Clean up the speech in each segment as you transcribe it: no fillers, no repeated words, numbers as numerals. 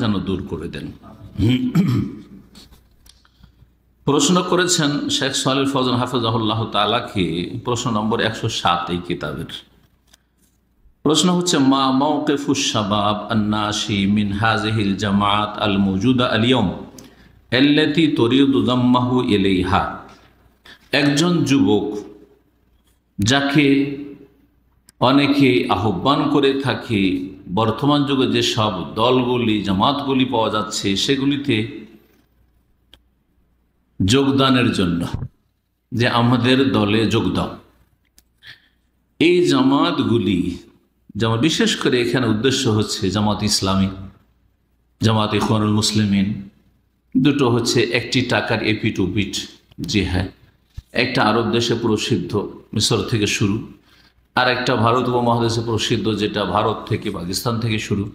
যেন দূর করে দেন। প্রশ্ন করেছেন শেখ সালেহ ফৌজান হাফিজাহুল্লাহ তাআলাকে, প্রশ্ন নম্বর 107 এই কিতাবের। প্রশ্ন হচ্ছে, মা মাওকিফুশ শাবাব আন-নাশি মিন হাযিহিল জামাআত আল মাওজুদা আল-ইয়াওম আল্লাতী তুরিদু যাম্মাহু ইলাইহা। একজন যুবক যাকে অনেকে আহ্বান করে থাকে বর্তমান যুগে যে সব দলগুলি জামাতগুলি পাওয়া যাচ্ছে সেগুলিতে যোগদানের জন্য, যে আমাদের দলে যোগ দাও। এই জামাতগুলি যেমন বিশেষ করে এখানে উদ্দেশ্য হচ্ছে জামাত ইসলামী, জামাত ইখওয়ানুল মুসলিমিন, দুটো হচ্ছে একটি টাকার এপিট ওপিট। জি হ্যাঁ, একটা আরব দেশে প্রসিদ্ধ মিশর থেকে শুরু, আর একটা ভারত উপমহাদেশে প্রসিদ্ধ যেটা ভারত থেকে পাকিস্তান থেকে শুরু,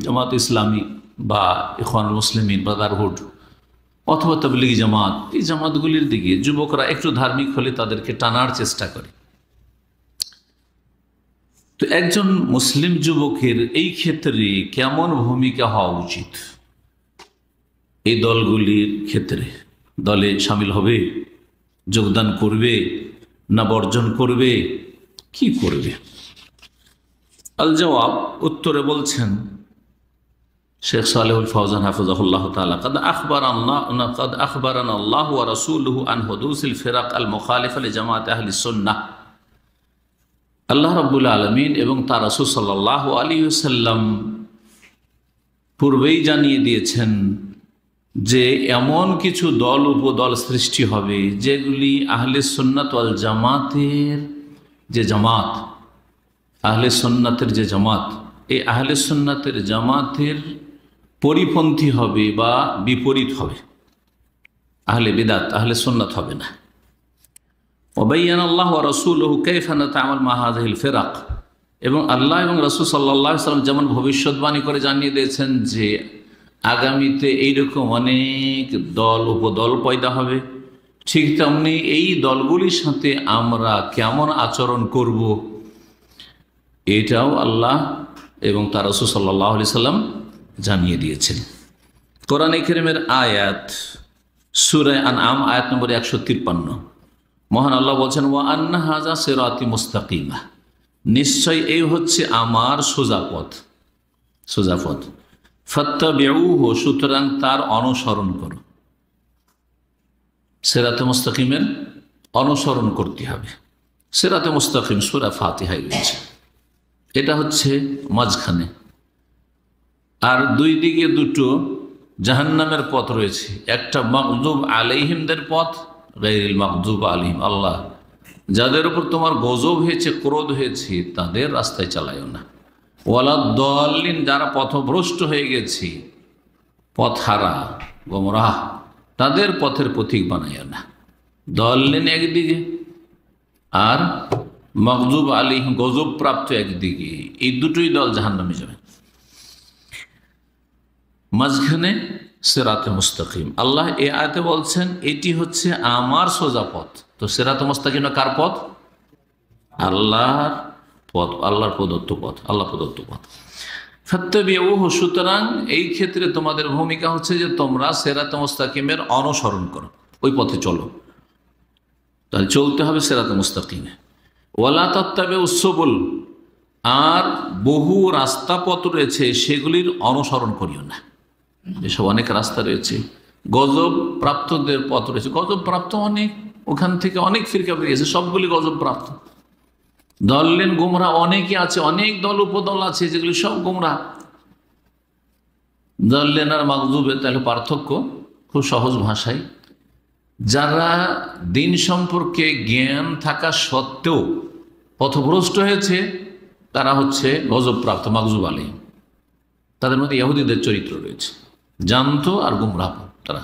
জামাত ইসলামী বা ইখওয়ানুল মুসলিমিন ব্রাদারহুড অথবা তাবলীগী জামাত। এই জামাতগুলির দিকে যুবকরা একটু ধার্মিক হলে তাদেরকে টানার চেষ্টা করে। তো একজন মুসলিম যুবকের এই ক্ষেত্রে কেমন ভূমিকা হওয়া উচিত? এই দলগুলির ক্ষেত্রে দলে শামিল হবে, যোগদান করবে না বর্জন করবে, কি করবে? আল জবাব, উত্তরে বলছেন শেখ সালেহুল ফৌজান হাফিজাহুল্লাহ তাআলা, قد أخبرنا الله ورسوله عن حدوث الفرق المخالفة لجماعة أهل السنة। আল্লাহ রাব্বুল আলামিন এবং তার রাসূল সাল্লাল্লাহু আলাইহি ওয়াসাল্লাম পূর্বেই জানিয়ে দিয়েছেন যে এমন কিছু দল উপদল সৃষ্টি হবে যেগুলি আহলে সুন্নাত ওয়াল জামাতের যে জামাত, আহলে সুন্নাতের যে জামাত, এই আহলে সুন্নাতের জামাতের পরিপন্থী হবে বা বিপরীত হবে। আহলে বিদাত, আহলে সুন্নাত হবে না। ওয়াবায়্যানা আল্লাহু ওয়া রাসূলুহু কাইফা নাতাআমাল মা হাযিহিল ফিরাক, এবং আল্লাহ এবং রাসূল সাল্লাল্লাহু আলাইহি ওয়াসাল্লাম যেমন ভবিষ্যৎবাণী করে জানিয়ে দিয়েছেন যে আগামীতে এইরকম অনেক দল উপদল পয়দা হবে, ঠিক তেমনি এই দলগুলির সাথে আমরা কেমন আচরণ করব এটাও আল্লাহ এবং তার রাসূল সাল্লাল্লাহু আলাইহি ওয়াসাল্লাম জানিয়ে দিয়েছেন। কোরআন কারীমের আয়াত সূরা আনআম আয়াত নম্বর 153, মহান আল্লাহ বলছেন, ওয়া আন্না হাযা সিরাতি মুস্তাকিমা, নিশ্চয় এই হচ্ছে আমার সোজা পথ, সোজা পথ। ফাত্তাবিউহু, সুতরাং তার অনুসরণ করো। সিরাতে মুস্তাকিমের অনুসরণ করতে হবে। সিরাতে মুস্তাকিম সূরা ফাতিহায় রয়েছে, এটা হচ্ছে মাঝখানে, আর দুই দিকে দুটো জাহান্নামের পথ রয়েছে। একটা মাগদুব আলাইহিমদের পথ, গায়রিল মাগদুব আলাইহিম, আল্লাহ যাদের উপর তোমার গজব হয়েছে, ক্রোধ হয়েছে, তাদের রাস্তায় চালাইও না। ওয়ালাদ-দাল্লিন, যারা পথভ্রষ্ট হয়ে গেছে, পথহারা, গোমরাহ, তাদের পথের পথিক বানাইও না। দাল্লিন একদিকে আর মাগদুব আলাইহিম গজব প্রাপ্ত একদিকে, এই দুটোই দল জাহান্নামে যাবে। মাঝখানে সিরাতে মুস্তাকিম। আল্লাহ এই আয়াতে বলছেন এটি হচ্ছে আমার সোজা পথ। তো সিরাতে মুস্তাকিম কার পথ? আল্লাহর পথ, আল্লাহর প্রদত্ত পথ, আল্লাহ প্রদত্ত পথ। ফাত্তাবিউহু, সুতরাং এই ক্ষেত্রে তোমাদের ভূমিকা হচ্ছে যে তোমরা সিরাতে মুস্তাকিমের অনুসরণ করো, ওই পথে চলো। তাহলে চলতে হবে সিরাতে মুস্তাকিমে। ওয়ালা তাত্তাবিউস সুবুল, আর বহু রাস্তা পথ রয়েছে সেগুলির অনুসরণ করিও না। যেসব অনেক রাস্তা রয়েছে, গজব প্রাপ্তদের পথ রয়েছে, গজব প্রাপ্ত অনেক, ওখান থেকে অনেক ফিরকা বেরিয়েছে, সবগুলি গজব প্রাপ্ত। দললেন গুমরা অনেকে আছে, অনেক দল উপদল আছে যেগুলি সব গুমরা। দললেন আর মাগদুবে তাহলে পার্থক্য খুব সহজ ভাষায়, যারা দিন সম্পর্কে জ্ঞান থাকা সত্ত্বেও পথভ্রষ্ট হয়েছে তারা হচ্ছে গজবপ্রাপ্ত, মাগজুব আলাইহিম। তাদের মধ্যে ইহুদিদের চরিত্র রয়েছে, জানতো আর গুমরাহ তারা।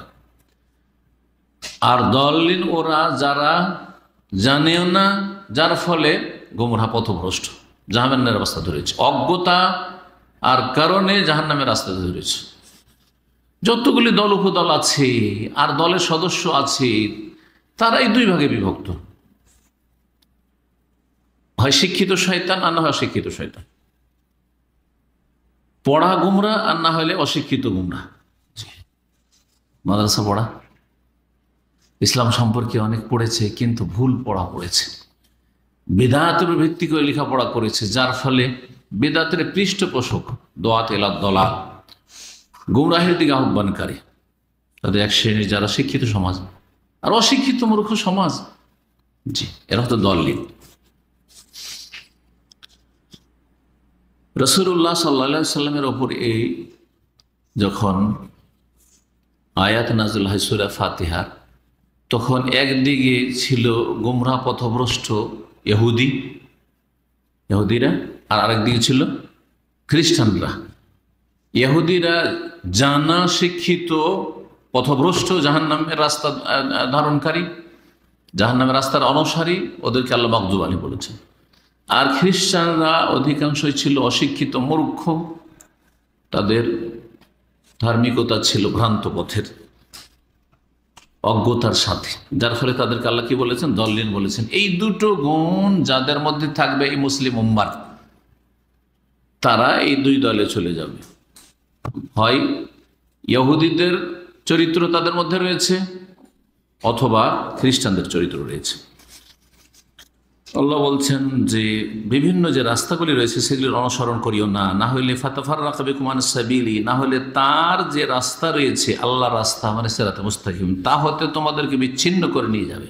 আর দলিন ওরা যারা জানেও না, যার ফলে গুমরাহ, পথভ্রষ্ট, জাহান্নামের রাস্তা ধরেছে, অজ্ঞতা আর কারণে জাহান্নামের রাস্তা ধরেছে। যতগুলি দল উপদল আছে আর দলের সদস্য আছে তারাই দুই ভাগে বিভক্ত, হয় শিক্ষিত শয়তান আর না হয় শিক্ষিত শয়তান। পড়া গুমরা আর না হলে অশিক্ষিত গুমরা। মাদ্রাসা পড়া, ইসলাম সম্পর্কে অনেক পড়েছে কিন্তু ভুল পড়া পড়েছে, বেদাতের ভিত্তি করে লেখাপড়া করেছে, যার ফলে বেদাতের পৃষ্ঠপোষক, দোয়াত এলা দলাল, গুমরাহের দিকে আহ্বানকারী, তাদের এক শ্রেণীর যারা শিক্ষিত সমাজ আর অশিক্ষিত মূর্খ সমাজ, জি এরা তো দললিন। রাসূলুল্লাহ সাল্লাল্লাহু আলাইহি সাল্লামের ওপর এই যখন আয়াত নাযিল হয় সূরা ফাতিহার, তখন একদিকে ছিল গুমরাহ পথভ্রষ্ট ইহুদিরা, আর আরেকদিকে ছিল খ্রিস্টানরা। ইহুদিরা জানা শিক্ষিত পথভ্রষ্ট, জাহান্নামের রাস্তা ধারণকারী, জাহান্নামের রাস্তার অনুসারী, ওদেরকে আল্লাহ মাগযুব আলাইহিম বলেছেন। আর খ্রিস্টানরা অধিকাংশই ছিল অশিক্ষিত মূর্খ, তাদের ধার্মিকতা ছিল ভ্রান্ত পথের, অজ্ঞতার সাথে, যার ফলে তাদেরকে আল্লাহ কি বলেছেন? দল্লিন বলেছেন। এই দুটো গুণ যাদের মধ্যে থাকবে এই মুসলিম উম্মার, তারা এই দুই দলে চলে যাবে। হয় ইহুদিদের চরিত্র তাদের মধ্যে রয়েছে, অথবা খ্রিস্টানদের চরিত্র রয়েছে। আল্লাহ বলছেন যে বিভিন্ন যে রাস্তাগুলি রয়েছে সেগুলির অনুসরণ করিও না, না হইলে ফাতাফাররাকা বিকুম আনিস সাবিলি, না হলে তার যে রাস্তা রয়েছে আল্লাহর রাস্তা মানে সিরাতে মুস্তাকিম, তা হতে তোমাদেরকে বিচ্ছিন্ন করে নিয়ে যাবে।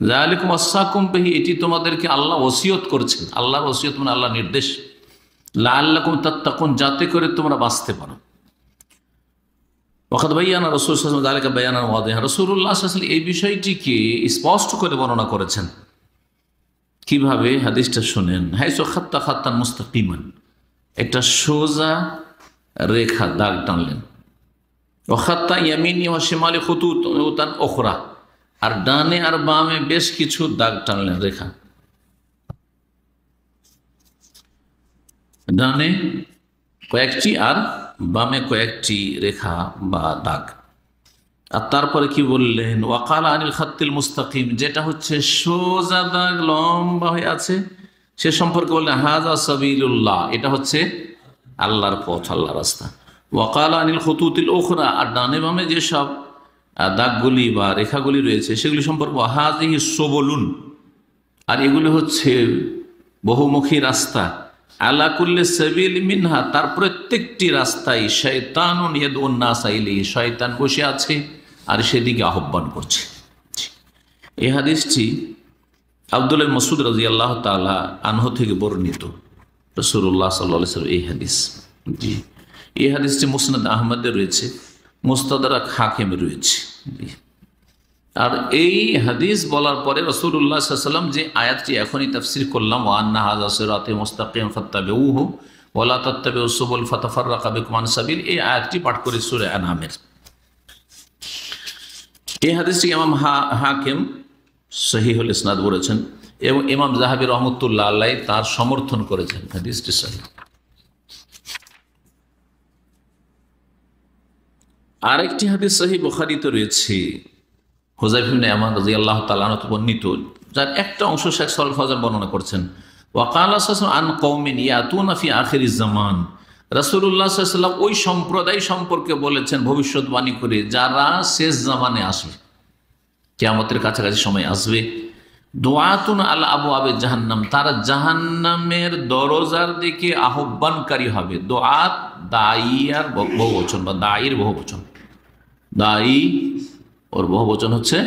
যালিকুম ওয়াসাকুম বিহি, এটি তোমাদেরকে আল্লাহ ওসিয়ত করছেন। আল্লাহর ওসিয়ত মানে আল্লাহর নির্দেশ। লাআল্লাকুম তাত্তাকুন, যাতে করে তোমরা বাঁচতে পারো। ওয়াকাদ বায়ানা রাসূলুল্লাহ সাল্লাল্লাহু আলাইহি ওয়াসাল্লাম যালিকা বায়ানান ওয়াদিহা, রাসূলুল্লাহ সাল্লাল্লাহু আলাইহি ওয়াসাল্লাম এই বিষয়টিকে স্পষ্ট করে বর্ণনা করেছেন। কিভাবে? হাদিসটা শুনেন। হাইসু খাত্তা খাত্তান মুস্তাকিমান, একটা সোজা রেখা দাগ টানলেন। ও খাত্তা ইয়ামিনি ওয়া শিমালি খুতুতান উখরা, আর ডানে আর বামে বেশ কিছু দাগ টানলেন, রেখা। ডানে কয়েকটি আর বামে কয়েকটি রেখা বা দাগ। আর তারপরে কি বললেন? ওয়াকালা আনিল খাত্তিল মুস্তাকিম, যেটা হচ্ছে সোজা দাগ লম্বা হয়ে আছে, সে সম্পর্কে বললেন হাযা সাবিলুল্লাহ, এটা হচ্ছে আল্লাহর পথ, আল্লাহর রাস্তা। ওয়াকালা আনিল খুতুতিল উখরা, আর ডানে বামে যেসব দাগগুলি বা রেখাগুলি রয়েছে সেগুলি সম্পর্কে হাযিহি সুবুলুন, আর এগুলি হচ্ছে বহুমুখী রাস্তা। আলা কুল্লি সাবিল মিনহা, তার প্রত্যেকটি রাস্তায় শয়তানুন ইয়াদউন নাস ইলাইহি, শয়তান বসে আছে আর সেদিকে আহ্বান করছে। এই হাদিসটি আব্দুল্লাহ ইবনে মাসউদ রাদিয়াল্লাহু তাআলা আনহু থেকে বর্ণিত। রাসূলুল্লাহ সাল্লাল্লাহু আলাইহি ওয়াসাল্লাম এই হাদিস, জি এই হাদিসটি মুসনাদ আহমদে রয়েছে, মুস্তাদরাক হাকিমে রয়েছে। আর এই হাদিস বলার পরে রাসূলুল্লাহ সাল্লাল্লাহু আলাইহি ওয়াসাল্লাম যে আয়াতটি এখনই তাফসীর করলাম, ওয়া আন্না হাযা সিরাতি মুস্তাকিম ফাত্তাবিউহু ওয়া লা তাত্তাবিউস সুবুল ফাতাফাররাকা বিকুম আন সাবিল, এই আয়াতটি পাঠ করে সূরা আনআমের। এই হাদিসটি ইমাম হাকিম সহিহুল ইসনাদ বলেছেন এবং ইমাম যাহাবী রাহমাতুল্লাহ আলাইহি তার সমর্থন করেছেন, হাদিসটি সহিহ। আরেকটি হাদিস সহিহ বুখারীতে রয়েছে, হুযায়ফা ইবনে ইয়ামান রাদিয়াল্লাহু তাআলা আনহু বর্ণিত, যার একটা অংশ শেখ সালেহ ফাওজান বর্ণনা করছেন। ওয়াকালা সাল্লাল্লাহু আন কওমিন ইয়াতুনা ফি আখিরিজ জামান, রাসূলুল্লাহ সাল্লাল্লাহু আলাইহি ওয়াসাল্লাম ওই সম্প্রদায় সম্পর্কে বলেছেন ভবিষ্যৎবাণী করে, যারা শেষ জামানে আসবে, কিয়ামতের কাছাকাছি সময় আসবে। দুআতুন আলা আবওয়াবে জাহান্নাম, তারা জাহান্নামের দরজার দিকে আহ্বানকারী হবে। দুআত দাইয়ার বহুবচন বা দায়ীর বহুবচন, দায়ী ওর বহুবচন হচ্ছে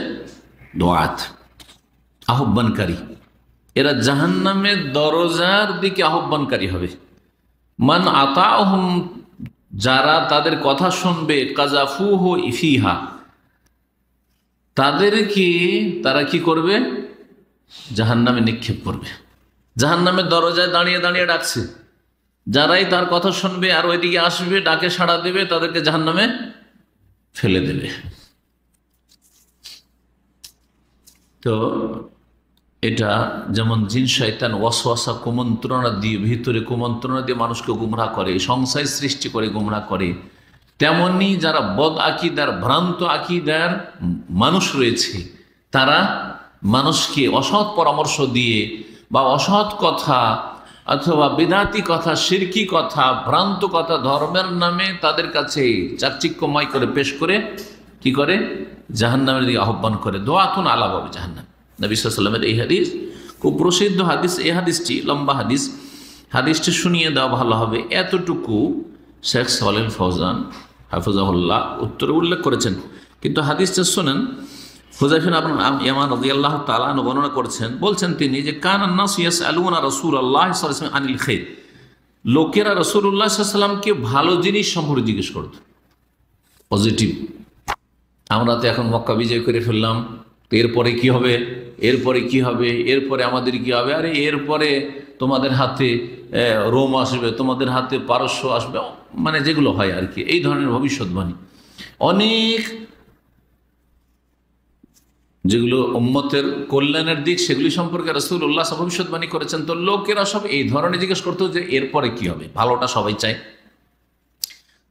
দুআত, আহ্বানকারী। এরা জাহান্নামের দরজার দিকে আহ্বানকারী হবে। মান আতাহুম, যারা তাদের কথা শুনবে, কাযাফুহু ফিহা, তাদেরকে তারা কি করবে? জাহান্নামে নিক্ষেপ করবে। জাহান্নামের দরজায় দাঁড়িয়ে দাঁড়িয়ে ডাকছে, যারাই তার কথা শুনবে আর ওইদিকে আসবে, ডাকে সাড়া দেবে, তাদেরকে জাহান্নামে ফেলে দেবে। তো এটা যেমন জিন শয়তান ওয়াসওয়াসা কুমন্ত্রণা দিয়ে, ভিতরে কুমন্ত্রণা দিয়ে মানুষকে গুমরাহ করে, সংশয় সৃষ্টি করে গুমরাহ করে, তেমনি যারা বদ আকিদার, ভ্রান্ত আকিদার মানুষ রয়েছে, তারা মানুষকে অসৎ পরামর্শ দিয়ে বা অসৎ কথা অথবা বিদাতি কথা, শিরকি কথা, ভ্রান্ত কথা ধর্মের নামে তাদের কাছে চাকচিক্যময় করে পেশ করে কি করে জাহান্নামের দিকে আহ্বান করে। দোয়াতুন আলা বাবু জাহান্নাম। নবী সাল্লাল্লাহু আলাইহি ওয়াসাল্লামের এই হাদিস খুব প্রসিদ্ধ হাদিস। এই হাদিসটি লম্বা হাদিস, হাদিসটি শুনিয়ে দেওয়া ভালো হবে। এতটুকু শেখ সালেহ ফৌজান হাফিজাহুল্লাহ উত্তরে উল্লেখ করেছেন, কিন্তু হাদিসটা শোনেন। হুযায়ফা ইবনে ইয়ামান রাদিয়াল্লাহু তাআলা আনহু বর্ণনা করছেন, বলছেন তিনি যে কানান নাস ইয়াসআলুনা রাসূলুল্লাহ সাল্লাল্লাহু আলাইহি ওয়াসাল্লাম আনিল খাইর। লোকেরা রাসূলুল্লাহ সাল্লাল্লাহু আলাইহি ওয়াসাল্লামকে ভালো জিনিস সম্পর্কে জিজ্ঞেস করত, পজিটিভ। আমরা তো এখন মক্কা বিজয় করে ফেললাম, এরপরে কি হবে, এরপরে কি হবে, এরপরে আমাদের কি হবে, আরে এরপরে তোমাদের হাতে রোম আসবে, তোমাদের হাতে পারস্য আসবে, মানে যেগুলো হয় আর কি, এই ধরনের ভবিষ্যৎবাণী অনেক, যেগুলো উম্মতের কল্যাণের দিক, সেগুলি সম্পর্কে রাসূলুল্লাহ ভবিষ্যৎবাণী করেছেন। তো লোকেরা সব এই ধরনের জিজ্ঞেস করতো যে এরপরে কি হবে, ভালোটা সবাই চায়।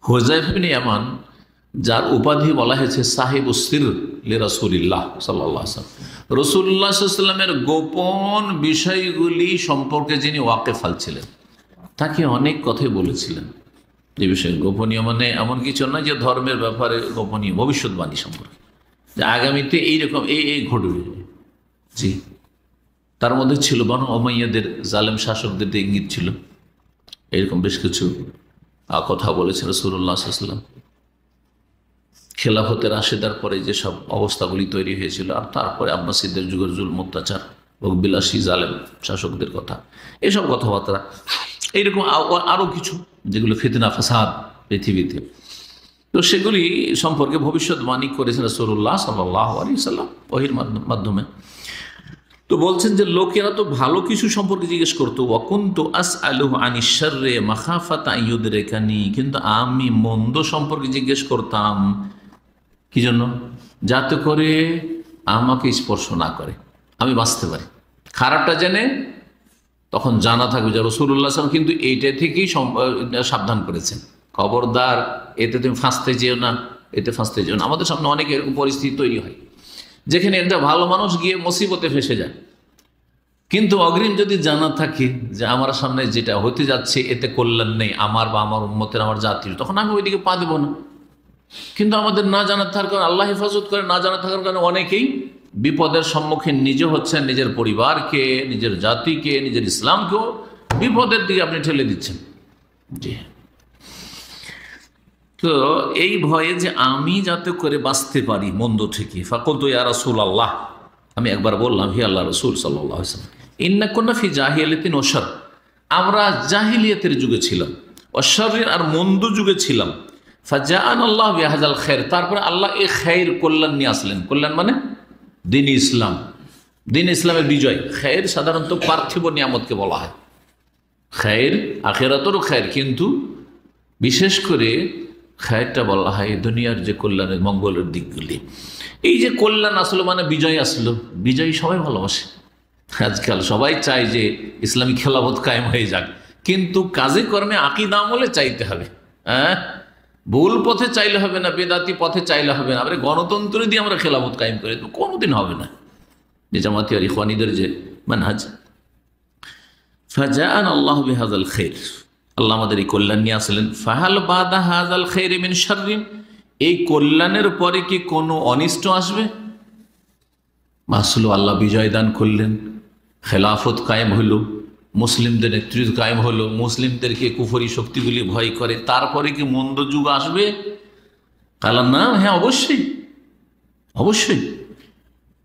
হুযায়ফা ইবনে ইয়ামান, যার উপাধি বলা হয়েছে সাহিবুস সির লি রাসূলিল্লাহ সাল্লাল্লাহু আলাইহি ওয়াসাল্লাম, রাসূলুল্লাহ সাল্লাল্লাহু আলাইহি ওয়াসাল্লামের গোপন বিষয়গুলি সম্পর্কে যিনি ওয়াকিফাল ছিলেন, তাকে অনেক কথাই বলেছিলেন। যে বিষয়ে গোপনীয় মানে এমন কিছু নয় যে ধর্মের ব্যাপারে গোপনীয়, ভবিষ্যৎবাণী সম্পর্কে যে আগামীতে এইরকম এই ঘটবে। জি, তার মধ্যে ছিল বনু উমাইয়াদের জালেম শাসকদের ইঙ্গিত ছিল, এরকম বেশ কিছু কথা বলেছেন রাসূলুল্লাহ সাল্লাল্লাহু আলাইহি ওয়াসাল্লাম। খেলাফতের রাশেদার পরে যেসব অবস্থাগুলি তৈরি হয়েছিল, আর তারপরে আব্বাসীদের যুগের জুলম অত্যাচার, ভোগবিলাসী জালেম শাসকদের কথা, এসব কথাবার্তা, এইরকম আরও কিছু যেগুলো ফিতনা ফাসাদ পৃথিবীতে, তো সেগুলি সম্পর্কে ভবিষ্যৎবাণী করেছেন রাসূলুল্লাহ সাল্লাল্লাহু আলাইহি ওয়াসাল্লাম ওহীর মাধ্যমে। তো বলছেন যে লোকেরা তো ভালো কিছু সম্পর্কে জিজ্ঞেস করতো, ওয়াকুনতু আসআলুহু আনিশ শাররি মাখাফাতা ইউদরিকানি, কিন্তু আমি মন্দ সম্পর্কে জিজ্ঞেস করতাম কি জন্য, যাতে করে আমাকে স্পর্শ না করে, আমি বাঁচতে পারি। খারাপটা জেনে তখন জানা থাকবে যে রাসূলুল্লাহ সাল্লাল্লাহু আলাইহি ওয়াসাল্লাম কিন্তু এইটা থেকেই সাবধান করেছেন, খবরদার এতে তুমি ফাঁসতে যেও না, এতে ফাঁসতে যেও না। আমাদের সামনে অনেক এরকম পরিস্থিতি তৈরি হয় যেখানে একটা ভালো মানুষ গিয়ে মুসিবতে ফেসে যায়, কিন্তু অগ্রিম যদি জানা থাকে যে আমার সামনে যেটা হতে যাচ্ছে এতে কল্যাণ নেই আমার বা আমার উম্মতের, আমার জাতির, তখন আমি ওইদিকে পা দেবো না। কিন্তু আমাদের না জানা থাকার কারণে, আল্লাহ হেফাজত করে, না জানা থাকার কারণে অনেকেই বিপদের সম্মুখীন নিজে হচ্ছেন, নিজের পরিবারকে, নিজের জাতিকে, নিজের ইসলামকেও বিপদের দিকে আপনি ঠেলে দিচ্ছেন। জি, তো এই ভয়ে যে আমি যাতে করে বাঁচতে পারি মন্দ থেকে, ফাকুলতু ইয়া রাসূলাল্লাহ, আমি একবার বললাম হে আল্লাহ রাসূল সাল্লাল্লাহু আলাইহি ওয়াসাল্লাম, ইন্না কুন্না ফি জাহিলিয়াতিন ওয়া শার, আমরা জাহিলিয়াতের যুগে ছিলাম, ওয়া শাররিন আর মন্দ যুগে ছিলাম, ফাজাআনাল্লাহু বিহাযাল খায়র, তারপরে আল্লাহ এই খায়র কল্যাণ নিয়ে আসলেন। কল্যাণ মানে দ্বীন ইসলাম, দ্বীন ইসলামের বিজয়। খায়র সাধারণত পার্থিব নিয়ামতকে বলা হয়, খায়র আখিরাতেরও খায়র, কিন্তু বিশেষ করে খায়রটা বলা হয় দুনিয়ার যে কল্যাণের মঙ্গলের দিকগুলি। এই যে কল্যাণ আসলো মানে বিজয় আসলো, বিজয় সবাই ভালোবাসে। আজকাল সবাই চায় যে ইসলামী খেলাফত কায়েম হয়ে যাক, কিন্তু কাজে কর্মে আকীদা আমলে চাইতে হবে। হ্যাঁ, ভুল পথে চাইলে হবে না, বেদাতি পথে চাইলে হবে না। আরে গণতন্ত্র দিয়ে আমরা খেলাফত কায়েম করে দেবো, কোনোদিন হবে না। যে জামাতি আর ইখওয়ানীদের যে মানহাজ, ফাজাআনাল্লাহু বিহাযাল খায়র, আল্লাহ আমাদের এই কল্যাণ নিয়ে আসলেন। ফাহাল বাদা হাযাল খায়রি মিন শাররিন, এই কল্যাণের পরে কি কোনো অনিষ্ট আসবে? আসলো, আল্লাহ বিজয় দান করলেন, খেলাফত কায়েম হলো, মুসলিমদের নেতৃত্ব কায়েম হলো, মুসলিমদেরকে কুফরি শক্তিগুলি ভয় করে, তারপরে কি মন্দ যুগ আসবে? কালা না, হ্যাঁ অবশ্যই, অবশ্যই।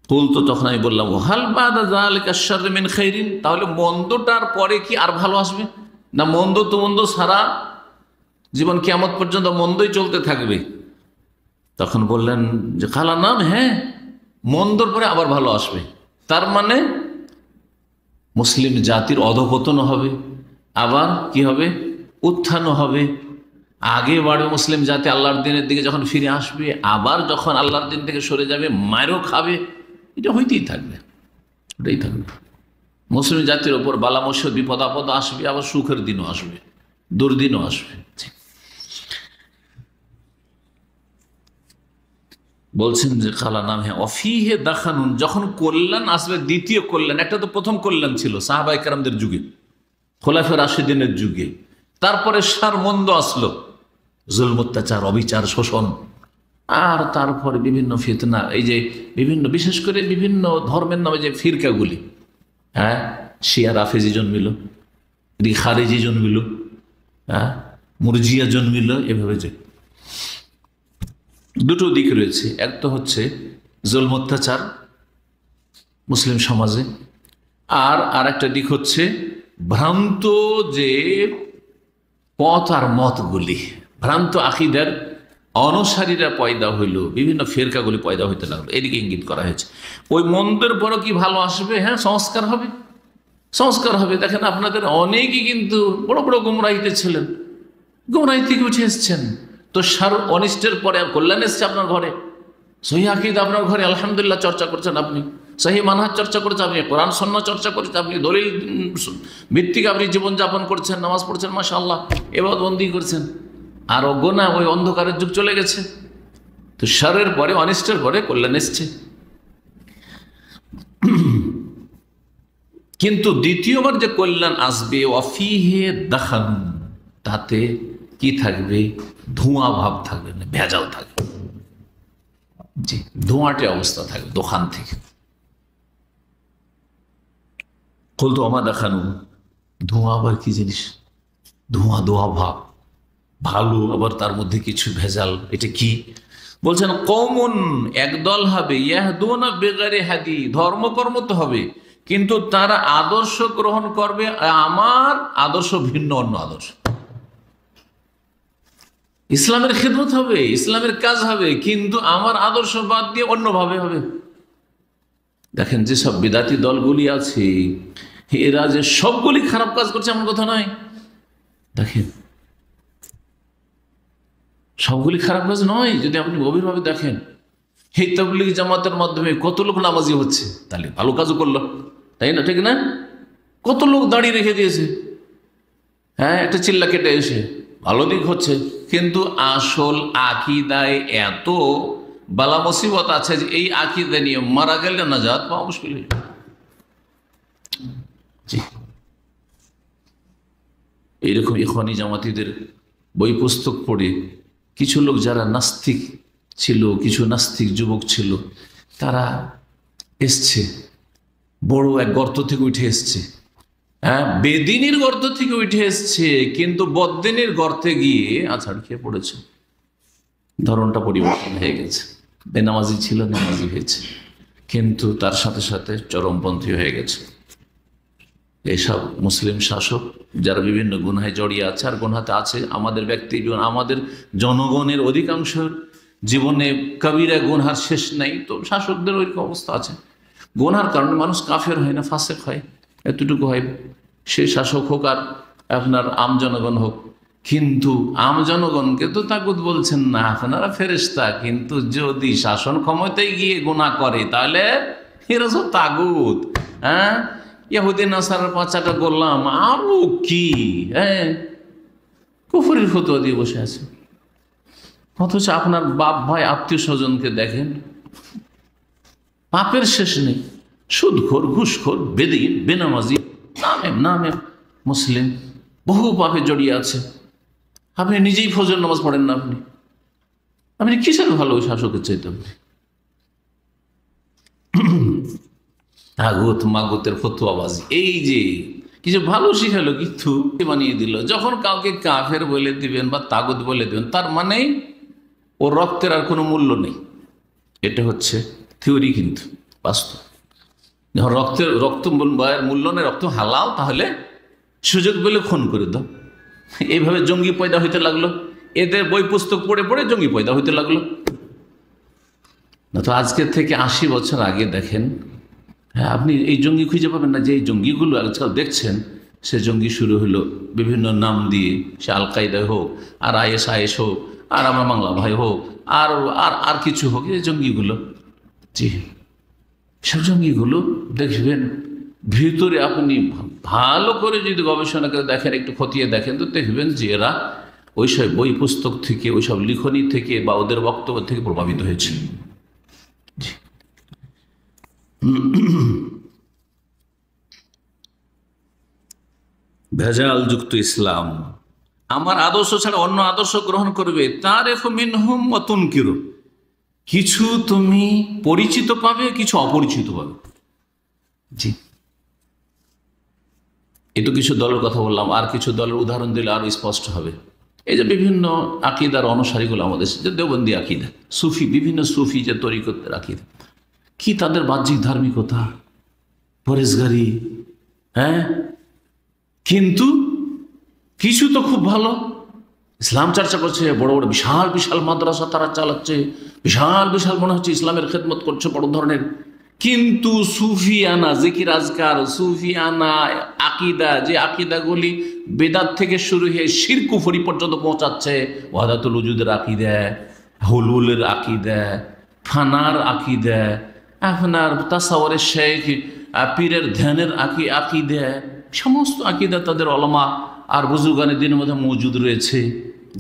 কুল, তো তখন আমি বললাম হাল বাদা যালিকা শাররি মিন খায়রিন, তাহলে মন্দটার পরে কি আর ভালো আসবে না? মন্দ তো মন্দ, সারা জীবন কিয়ামত পর্যন্ত মন্দই চলতে থাকবে। তখন বললেন যে কালা নাম, হ্যাঁ মন্দর পরে আবার ভালো আসবে, তার মানে মুসলিম জাতির অধঃপতন হবে, আবার কি হবে? উত্থান হবে। আগে বাড়বে মুসলিম জাতি, আল্লাহর দিনের দিকে যখন ফিরে আসবে, আবার যখন আল্লাহর দিন থেকে সরে যাবে মায়েরও খাবে, এটা হইতেই থাকবে, ওটাই থাকবে। মুসলিম জাতির ওপর বালা মুসিবত বিপদ আপদ আসবে, আবার সুখের দিনও আসবে, দুর্দিনও আসবে। বলছেন যে কালা নাম, হ্যাঁ অফিহে দাখানুন, যখন কল্যাণ আসবে, দ্বিতীয় কল্যাণ, একটা তো প্রথম কল্যাণ ছিল সাহাবায়ে কেরামদের যুগে, খোলাফে রাশিদিনের যুগে। তারপরে সারমন্দ আসলো, জুলম, অত্যাচার, অবিচার, শোষণ, আর তারপরে বিভিন্ন ফিতনা, এই যে বিভিন্ন, বিশেষ করে বিভিন্ন ধর্মের নামে যে ফিরকাগুলি, হ্যাঁ, শিয়া রাফেজি জন্মিল, খারেজি জন্মিল, হ্যাঁ, মুরজিয়া জন্মিল, এভাবে যে দুটো দিক রয়েছে। এক তো হচ্ছে জুলম, অত্যাচার মুসলিম সমাজে, আর একটা দিক হচ্ছে ভ্রান্ত যে পথ আর মতগুলি, ভ্রান্ত আকিদার অনুসারীরা পয়দা হইল, বিভিন্ন ফেরকাগুলি পয়দা হইতে লাগলো, এদিকে ইঙ্গিত করা হয়েছে। ওই মন্দের পরও কি ভালো আসবে? হ্যাঁ, সংস্কার হবে, সংস্কার হবে। দেখেন আপনাদের অনেকেই কিন্তু বড় বড় গুমরাহিতে ছিলেন, গুমরাহি থেকে উঠে এসছেন, তো সার অনিষ্টের পরে আর কল্যাণ এসছে আপনার ঘরে, সহি আকিদা আপনার ঘরে আলহামদুলিল্লাহ চর্চা করছেন আপনি, সহি মানহাজ চর্চা করেছেন আপনি, কোরআন সুন্নাহ চর্চা করেছেন আপনি, দলিল ভিত্তিক আপনি জীবনযাপন করছেন, নামাজ পড়ছেন, মাশাআল্লাহ, ইবাদতবন্দি করছেন। আর অজ্ঞনা ওই অন্ধকারের যুগ চলে গেছে, তো সারের পরে অনিষ্টের পরে কল্যাণ এসছে। কিন্তু দ্বিতীয়বার যে কল্যাণ আসবে, অফিহে দাখান, তাতে কি থাকবে? ধোঁয়া ভাব থাকবে না, ভেজাল থাকবে, জি, ধোঁয়াটে অবস্থা থাকবে দোকান থেকে। কল তো আমার দেখানো, ধোঁয়া আবার কি জিনিস? ধোঁয়া ধোঁয়া ভাব, ভালো আবার তার মধ্যে কিছু ভেজাল, এটা কি বলছেন? কওমুন, একদল হবে, ইয়াহদুনা বিগাইরি হাদি, ধর্মকর্ম তো হবে, কিন্তু তারা আদর্শ গ্রহণ করবে আমার আদর্শ ভিন্ন অন্য আদর্শ। ইসলামের খিদমত হবে, ইসলামের কাজ হবে, কিন্তু আমার আদর্শ বাদ দিয়ে অন্যভাবে হবে। দেখেন যেসব বিদাতি দলগুলি আছে, এরা যে সবগুলি খারাপ কাজ করছে এমন কথা নয়। দেখেন সবগুলি খারাপ কাজ নয়, যদি আপনি গভীরভাবে দেখেন, এই তাবলীগ জামাতের মাধ্যমে কত লোক নামাজি হচ্ছে, তাহলে ভালো কাজও করলো, তাই না? ঠিক না? কত লোক দাঁড়িয়ে রেখে দিয়েছে, হ্যাঁ, একটা চিল্লা কেটে এসে, ভালো দিক হচ্ছে। কিন্তু আসল আকিদায় এত বালা মুসিবত আছে যে এই আকিদা নিয়ে মারা গেলে নাজাত পাওয়া মুশকিল হয়ে যাবে। এইরকম ইখওয়ানি জামাতিদের বই পুস্তক পড়ে কিছু লোক যারা নাস্তিক ছিল, কিছু নাস্তিক যুবক ছিল, তারা এসছে, বড় এক গর্ত থেকে উঠে এসছে, হ্যাঁ, বেদিনীর গর্ত থেকে উঠে এসছে, কিন্তু বদ্দিনীর গর্তে গিয়ে আছাড় খেয়ে পড়েছে। ধরনটা পরিবর্তন হয়ে গেছে, বেনামাজি ছিল নামাজি হয়েছে, কিন্তু তার সাথে সাথে চরমপন্থী হয়ে গেছে। এইসব মুসলিম শাসক যারা বিভিন্ন গুনাহে জড়িয়ে আছে, আর গুনাতে আছে আমাদের ব্যক্তি জীবন, আমাদের জনগণের অধিকাংশ জীবনে কবিরা গুনহার শেষ নাই, তো শাসকদের ওই অবস্থা আছে। গুনহার কারণে মানুষ কাফের হয় না, ফাসেক হয়, এতটুকু হয়, সে শাসক হোক আর আপনার আম জনগণ হোক। কিন্তু আম জনগণকে তো তাগুত বলছেন না, আপনারা ফেরেশতা, কিন্তু যদি শাসন ক্ষমতায় গিয়ে গুনাহ করে তাহলে এরা সব তাগুত। হ্যাঁ, ইহুদি নাসারার পাঁচাটা করলাম, আরো কি, হ্যাঁ, কুফরির ফতোয়া দিয়ে বসে আছে। অথচ আপনার বাপ ভাই আত্মীয় স্বজনকে দেখেন, পাপের শেষ নেই, সুদখোর, ঘুষখোর, বেদিন, বেনামাজি, নামে নামে মুসলিম, বহু পাপে জড়িয়ে আছে। আপনি নিজেই ফজর নামাজ পড়েন না, আপনি কিসের ভালো শাসকের চাইতে? তাগুত মাগুতের ফতোয়াবাজি, এই যে কিছু ভালো শিখালো কিন্তু বানিয়ে দিল। যখন কাউকে কাফের বলে দিবেন বা তাগুত বলে দিবেন, তার মানে ওর রক্তের আর কোনো মূল্য নেই। এটা হচ্ছে থিওরি, কিন্তু বাস্তব যখন রক্ত মূল্য নেই, রক্ত হালাল, তাহলে সুযোগ পেলে খুন করে দাও। এইভাবে জঙ্গি পয়দা হইতে লাগলো, এদের বই পুস্তক পড়ে পড়ে জঙ্গি পয়দা হইতে লাগলো। না তো আজকের থেকে 80 বছর আগে দেখেন, হ্যাঁ, আপনি এই জঙ্গি খুঁজে পাবেন না। যে এই জঙ্গিগুলো আজকাল দেখছেন, সে জঙ্গি শুরু হলো বিভিন্ন নাম দিয়ে, সে আল কায়দা হোক, আর ISIS হোক, আর আমার বাংলা ভাই হোক, আর আর আর কিছু হোক, এই জঙ্গিগুলো, জি, সব জঙ্গিগুলো দেখবেন ভিতরে আপনি ভালো করে যদি গবেষণা করে দেখেন, একটু খতিয়ে দেখেন, তো দেখবেন যে এরা ওইসব বই পুস্তক থেকে, ওইসব লিখনী থেকে বা ওদের বক্তব্য থেকে প্রভাবিত হয়েছে। ভেজালযুক্ত ইসলাম, আমার আদর্শ ছাড়া অন্য আদর্শ গ্রহণ করবে, তারিফু মিনহুম ওয়া তুনকিরু, কিছু তুমি পরিচিত পাবে, কিছু অপরিচিত পাবে। জি, একটু কিছু দলের কথা বললাম, আর কিছু দলের উদাহরণ দিলে আরো স্পষ্ট হবে। এই যে বিভিন্ন আকিদার অনুসারীগুলো আমাদের যে দেওবন্দি আকিদা, সুফি, বিভিন্ন সুফি যে তরিকতের আকিদা, কি তাদের বাহ্যিক ধার্মিকতা, পরেশগারি, হ্যাঁ, কিন্তু কিছু তো খুব ভালো, ইসলাম চর্চা করছে, বড় বড় বিশাল বিশাল মাদ্রাসা তারা চালাচ্ছে, বিশাল বিশাল মনে হচ্ছে ইসলামের খেদমত করছে বড় ধরনের, কিন্তু সুফিয়ানা জিকির আজকার, সুফিয়ানা আকিদা, যে আকিদাগুলি বেদাত থেকে শুরু হয়ে শিরক কুফরি পর্যন্ত পৌঁছাচ্ছে, ওয়াহদাতুল উজুদের আকিদা, হুলুলের আকিদা, ফানার আকিদা, আপনার তাসাওয়ারের শেখ, পীরের ধ্যানের আকিদা, সমস্ত আকিদা তাদের ওলামা আর বুজুর্গানের দিনের মধ্যে মজুদ রয়েছে।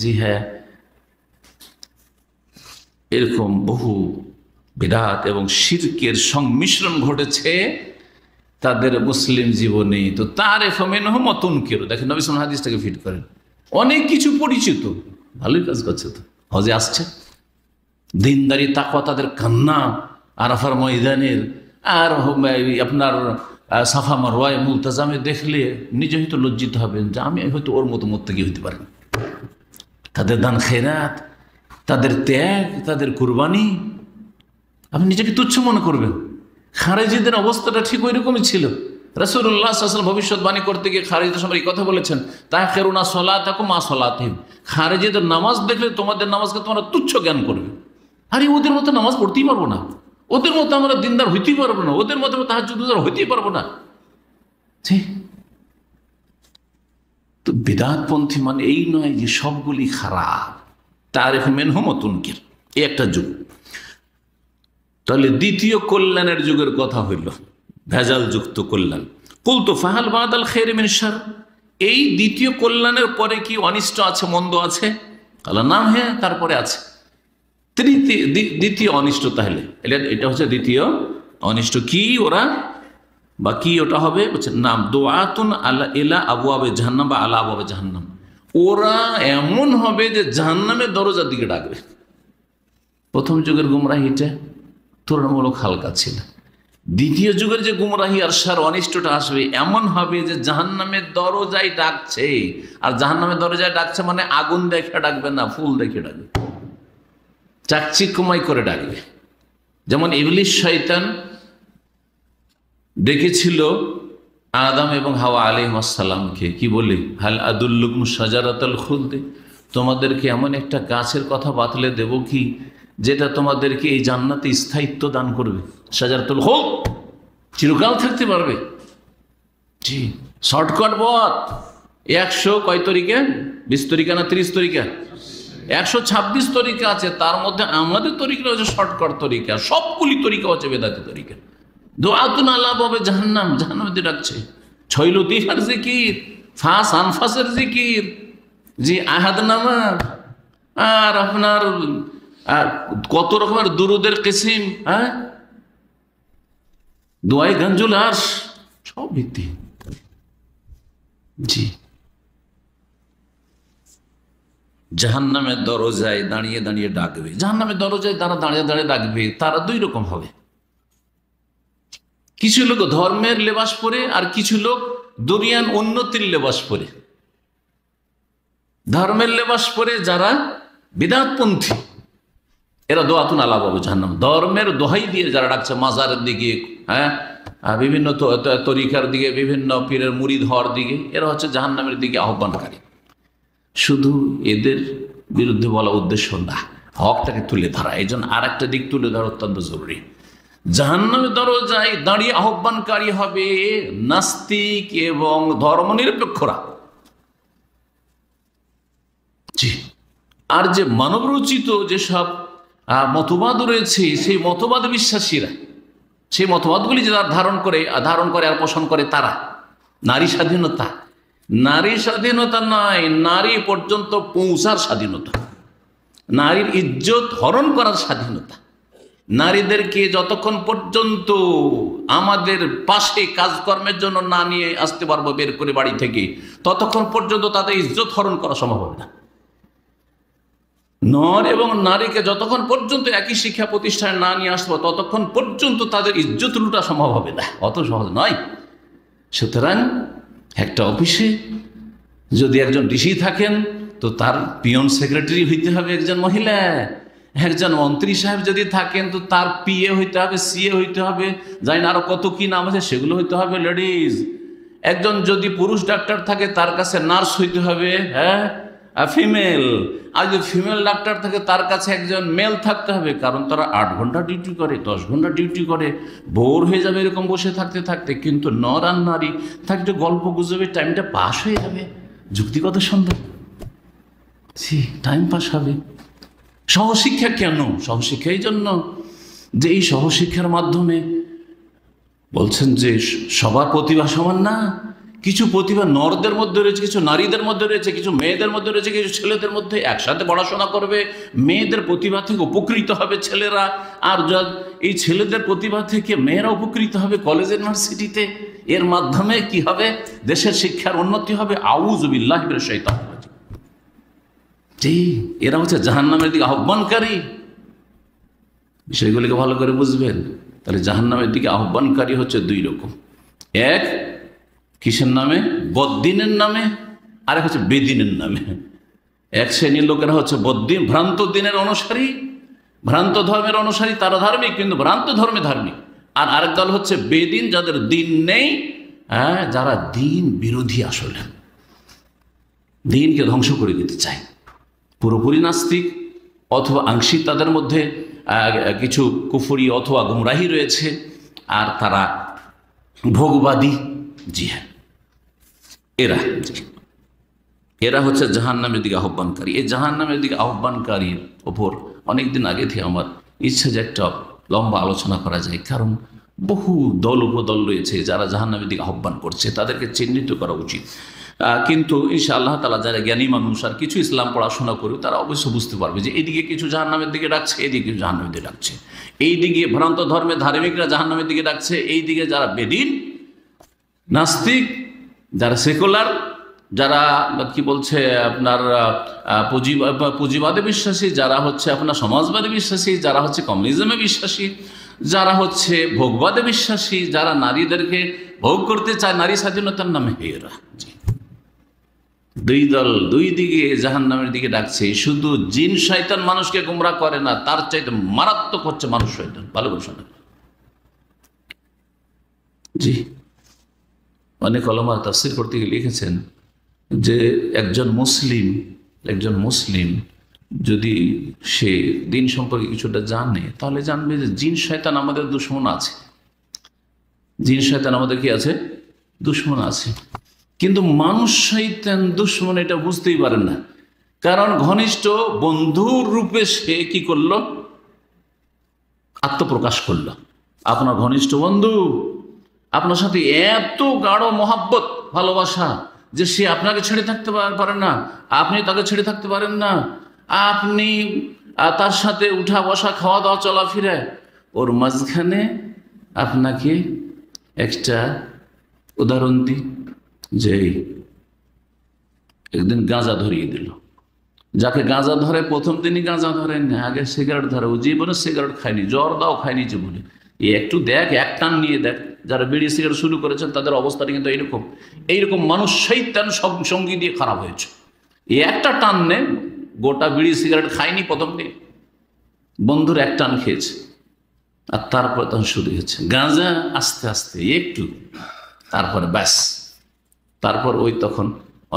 জি হ্যাঁ, এরকম বহু বিদআত এবং শিরকের সংমিশ্রণ ঘটেছে তাদের মুসলিম জীবনে। তো তারিফু মিনহুম ওয়া তুনকিরু, দেখেন নবী সাল্লাল্লাহু আলাইহি হাদিসটাকে ফিট করেন, অনেক কিছু পরিচিত, ভালোই কাজ করছে, তো হজে আসছে, দিনদারি তাকওয়া তাদের কান্না আরাফার ময়দানের, আর আপনার সাফা মারওয়ায় মুলতাজামে দেখলে নিজে হয়তো লজ্জিত হবেন যে আমি হয়তো ওর মতো মুত্তাকি হইতে পারি। তাদের দান খেরাত, তাদের ত্যাগ, তাদের কুরবানি, আপনি নিজেকে তুচ্ছ মনে করবেন। খারেজিদের অবস্থাটা ঠিক ওই রকমই ছিল। রাসূলুল্লাহ সাল্লাল্লাহু আলাইহি ওয়াসাল্লাম ভবিষ্যৎবাণী করতে গিয়ে খারেজিদের সম্পর্কে কথা বলেছেন, তাখিরুনা সলাতাকুম মা সলাতিহিম, খারেজিদের নামাজ দেখলে তোমাদের নামাজকে তোমরা তুচ্ছ জ্ঞান করবে। আরে ওদের মতো নামাজ পড়তেই পারবো না, ওদের মতো আমরা দিনদার হইতেই পারবো না, ওদের মতো তাহাজ্জুদ হইতেই পারবো না। তো বিদআতপন্থী মানে এই নয় যে সবগুলি খারাপ। তারিফু মিনহুম ওয়া তুনকির, এই একটা যুগ। তাহলে দ্বিতীয় কল্যাণের যুগের কথা হইল, ভেজাল যুক্ত কল্যাণ। কুলতু ফাহাল বাদাল খায়রি মিন শার, এই দ্বিতীয় কল্যাণের পরে কি অনিষ্ট আছে, মন্দ আছে? আল্লাহ নাম, হ্যাঁ, তারপরে আছে দ্বিতীয় অনিষ্ট। তাহলে এটা হচ্ছে দ্বিতীয় অনিষ্ট। কি ওরা বা কি ওটা হবে, নাম দুআতুন আলা ইলা আবওয়াবে জাহান্নাম বা আলা আবওয়াবে জাহান্নাম, ওরা এমন হবে যে জাহান্নামের দরজার দিকে ডাকবে। প্রথম যুগের গুমরাহিটা তুলনামূলক হালকা ছিল, দ্বিতীয় যুগের যে গুমরাহি আর সার অনিষ্টটা আসবে এমন হবে যে জাহান্নামের দরজায় ডাকছে। আর জাহান্নামের দরজায় ডাকছে মানে আগুন দেখে ডাকবে না, ফুল দেখে ডাকবে, চাকচিক্যময় করে ডাকবে। যেমন ইবলিস শয়তান ডেকেছিল আদম এবং হাওয়া আলাইহিস সালামকে, কি বলে, হাল আদুল্লুকুম শাজারাতুল খুলদ, তোমাদেরকে এমন একটা গাছের কথা বাতলে দেব কি যেটা তোমাদেরকে এই জান্নাতে স্থায়িত্ব দান করবে। শাজারাতুল খুলদ, চিরকাল থাকতে পারবে। জি, শর্টকাট পথ, 100 কয় তরিকা, 20 তরিকা না 30 তরিকা, 126 তরিকা আছে, তার মধ্যে আমাদের তরিকা হচ্ছে শর্টকাট তরিকা, সবগুলি তরিকা হচ্ছে বেদাতি তরিকা। দুআতুন আলা বাবে জাহান্নাম, জাহান্নামে দিয়ে ডাকছে। 6 লতিফার জিকির, ফাস আনফাসের জিকির, জি আহাদনামা, আর আপনার কত রকমের দুরুদের কিসিম, হ্যাঁ, দোয়ায়ে গঞ্জুল আরশ, সব ভিত্তি। জি, জাহান্নামের দরজায় দাঁড়িয়ে দাঁড়িয়ে ডাকবে। জাহান্নামের দরজায় তারা দাঁড়িয়ে দাঁড়িয়ে ডাকবে, তারা দুই রকম হবে। কিছু লোক ধর্মের লেবাস পরে, আর কিছু লোক দুনিয়ার উন্নতির লেবাস পরে। ধর্মের লেবাস পরে যারা বিদআতপন্থী, এরা দুআতুন আলা বাবে জাহান্নাম, ধর্মের দোহাই দিয়ে যারা ডাকছে মাজারের দিকে, হ্যাঁ, বিভিন্ন তরিকার দিকে, বিভিন্ন পীরের মুরিদ হওয়ার দিকে, এরা হচ্ছে জাহান্নামের দিকে আহ্বানকারী। শুধু এদের বিরুদ্ধে বলা উদ্দেশ্য না, হকটাকে তুলে ধরা। এই জন্য আর একটা দিক তুলে ধরা অত্যন্ত জরুরি। জাহান্নামের দরজায় দাঁড়িয়ে আহ্বানকারী হবে নাস্তিক এবং ধর্মনিরপেক্ষরা। জি, আর যে মানবরচিত যেসব মতবাদ রয়েছে, সেই মতবাদ বিশ্বাসীরা, সেই মতবাদগুলি যারা ধারণ করে আর পোষণ করে, তারা নারী স্বাধীনতা, নারী স্বাধীনতা নয়, নারী পর্যন্ত পৌঁছার স্বাধীনতা, নারীর ইজ্জত হরণ করার স্বাধীনতা, নারীদেরকে যতক্ষণ পর্যন্ত আমাদের পাশে কাজকর্মের জন্য না নিয়ে আসতে পারবো বের করে বাড়ি থেকে, ততক্ষণ পর্যন্ত তাদের ইজ্জত হরণ করা সম্ভব হবে না। নর এবং নারীকে যতক্ষণ পর্যন্ত একই শিক্ষা প্রতিষ্ঠানে না নিয়ে আসবো ততক্ষণ পর্যন্ত তাদের ইজ্জত লুটা সম্ভব হবে না, অত সহজ নয়। সুতরাং একটা অফিসে যদি একজন ডিসি থাকেন তো তার পিয়ন সেক্রেটারি হইতে হবে একজন মহিলা, একজন মন্ত্রী সাহেব যদি থাকেন তো তার পিএ হইতে হবে, সিএ হইতে হবে, জানি না আরো কত কি নাম আছে সেগুলো হইতে হবে লেডিজ। একজন যদি পুরুষ ডাক্তার থাকে তার কাছে নার্স হইতে হবে, হ্যাঁ ফিমেল। আর যদি ফিমেল ডাক্তার থাকে তার কাছে একজন মেল থাকতে হবে, কারণ তারা 8 ঘন্টা ডিউটি করে, 10 ঘন্টা ডিউটি করে, বোর হয়ে যাবে এরকম বসে থাকতে থাকতে। কিন্তু নর আর নারী থাকতে গল্প গুজবে টাইমটা পাস হয়ে যাবে, যুক্তিগত সন্দেহ, টাইম পাস হবে। সহশিক্ষা কেন? সহশিক্ষা এই জন্য যে এই সহশিক্ষার মাধ্যমে বলছেন যে সবার প্রতিভা সমান না, কিছু প্রতিভা নরদের মধ্যে রয়েছে, কিছু নারীদের মধ্যে রয়েছে, কিছু মেয়েদের মধ্যে রয়েছে, কিছু ছেলেদের মধ্যে। একসাথে পড়াশোনা করবে, মেয়েদের প্রতিভা থেকে উপকৃত হবে ছেলেরা, আর এই ছেলেদের প্রতিভা থেকে মেয়েরা উপকৃত হবে কলেজ ইউনিভার্সিটিতে। এর মাধ্যমে কি হবে? দেশের শিক্ষার উন্নতি হবে। আউযু বিল্লাহি মিনাশ শাইতানির রাজিম। জি, এরা হচ্ছে জাহান্নামের দিকে আহ্বানকারী। বিষয়গুলিকে ভালো করে বুঝবেন। তাহলে জাহান্নামের দিকে আহ্বানকারী হচ্ছে 2 রকম। এক, কিসের নামে? বদ্দিনের নামে। আরেক হচ্ছে বেদিনের নামে। এক শ্রেণীর লোকেরা হচ্ছে বদ্দিন, ভ্রান্ত দিনের অনুসারী, ভ্রান্ত ধর্মের অনুসারী, তারা ধার্মিক কিন্তু ভ্রান্ত ধর্মে ধার্মিক। আর আরেক দল হচ্ছে বেদিন, যাদের দিন নেই, হ্যাঁ, যারা দিন বিরোধী, আসলে দিনকে ধ্বংস করে দিতে চায়। পুরোপুরি নাস্তিক অথবা আংশিক তাদের মধ্যে কিছু কুফরি অথবা গুমরাহি রয়েছে, আর তারা ভোগবাদী। জি হ্যাঁ, এরা হচ্ছে জাহান্নামের দিকে আহ্বানকারী। এই জাহান্নামের দিকে আহ্বানকারীর ওপর অনেকদিন আগে থেকে আমার ইচ্ছা যে একটা লম্বা আলোচনা করা যায়, কারণ বহু দল উপদল রয়েছে যারা জাহান্নামের দিকে আহ্বান করছে, তাদেরকে চিহ্নিত করা উচিত। কিন্তু ইনশাআল্লাহ তাআলা যারা জ্ঞানী মানুষ আর কিছু ইসলাম পড়াশোনা করে তারা অবশ্য বুঝতে পারবে যে এইদিকে কিছু জাহান্নামের দিকে ডাকছে, এইদিকে কিছু জাহান্নামের দিকে ডাকছে। এইদিকে ভ্রান্ত ধর্মে ধার্মিকরা জাহান্নামের দিকে ডাকছে, এইদিকে যারা বেদিন নাস্তিক, যারা সেকুলার, যারা কি বলছে আপনার পুঁজিবাদে বিশ্বাসী, যারা হচ্ছে আপনার সমাজবাদে বিশ্বাসী, যারা হচ্ছে কমিউনিজমে বিশ্বাসী, যারা হচ্ছে ভোগবাদে বিশ্বাসী, যারা নারীদেরকে ভোগ করতে চায় নারী স্বাধীনতার নামে, এরা 2 দল 2 দিকে জাহান্নামের দিকে ডাকছে। শুধু জিন শয়তান মানুষকে গুমরাহ করে না, তার চাইতে মারাত্মক হচ্ছে মানুষ শয়তান। ভালো করে শোনেন। জি, অনেক ওলামা তাফসীর করতে গিয়ে লিখেছেন যে একজন মুসলিম যদি সে দিন সম্পর্কে কিছুটা জানে, তাহলে জানবে যে জিন শয়তান আমাদের দুশমন আছে। জিন শয়তান আমাদের কি আছে? দুশমন আছে। কিন্তু মানুষ শয়তান দুশমন এটা বুঝতেই পারে না, কারণ ঘনিষ্ঠ বন্ধুর রূপে সে কি করলো? আত্মপ্রকাশ করলো। আপনার ঘনিষ্ঠ বন্ধু, আপনার সাথে এত গাঢ় মহাব্বত, ভালোবাসা যে সে আপনাকে ছেড়ে থাকতে পারে না, আপনি তাকে ছেড়ে থাকতে পারেন না, আপনি তার সাথে উঠা বসা, খাওয়া দাওয়া, চলাফেরা, ওর মাঝখানে আপনাকে একটা উদাহরণ দিই, যে একদিন গাঁজা ধরিয়ে দিল। যাকে গাঁজা ধরে প্রথম দিনই গাঁজা ধরেন না, আগে সিগারেট ধরে, ও জীবনে সিগারেট খায়নি, জর্দাও খায়নি যে বলে একটু দেখ, এক টান নিয়ে দেখ। যারা বিড়ি সিগারেট শুরু করেছেন তাদের অবস্থাটা কিন্তু এইরকম মানুষ শয়তান সঙ্গী দিয়ে খারাপ হয়েছে। একটা টান নে, গোটা বিড়ি সিগারেট খায়নি প্রথম দিন, বন্ধুর এক টান খেয়েছে, আর তারপরে তখন শুরু হয়েছে গাঁজা, আস্তে আস্তে একটু, তারপরে ব্যাস, তারপর ওই তখন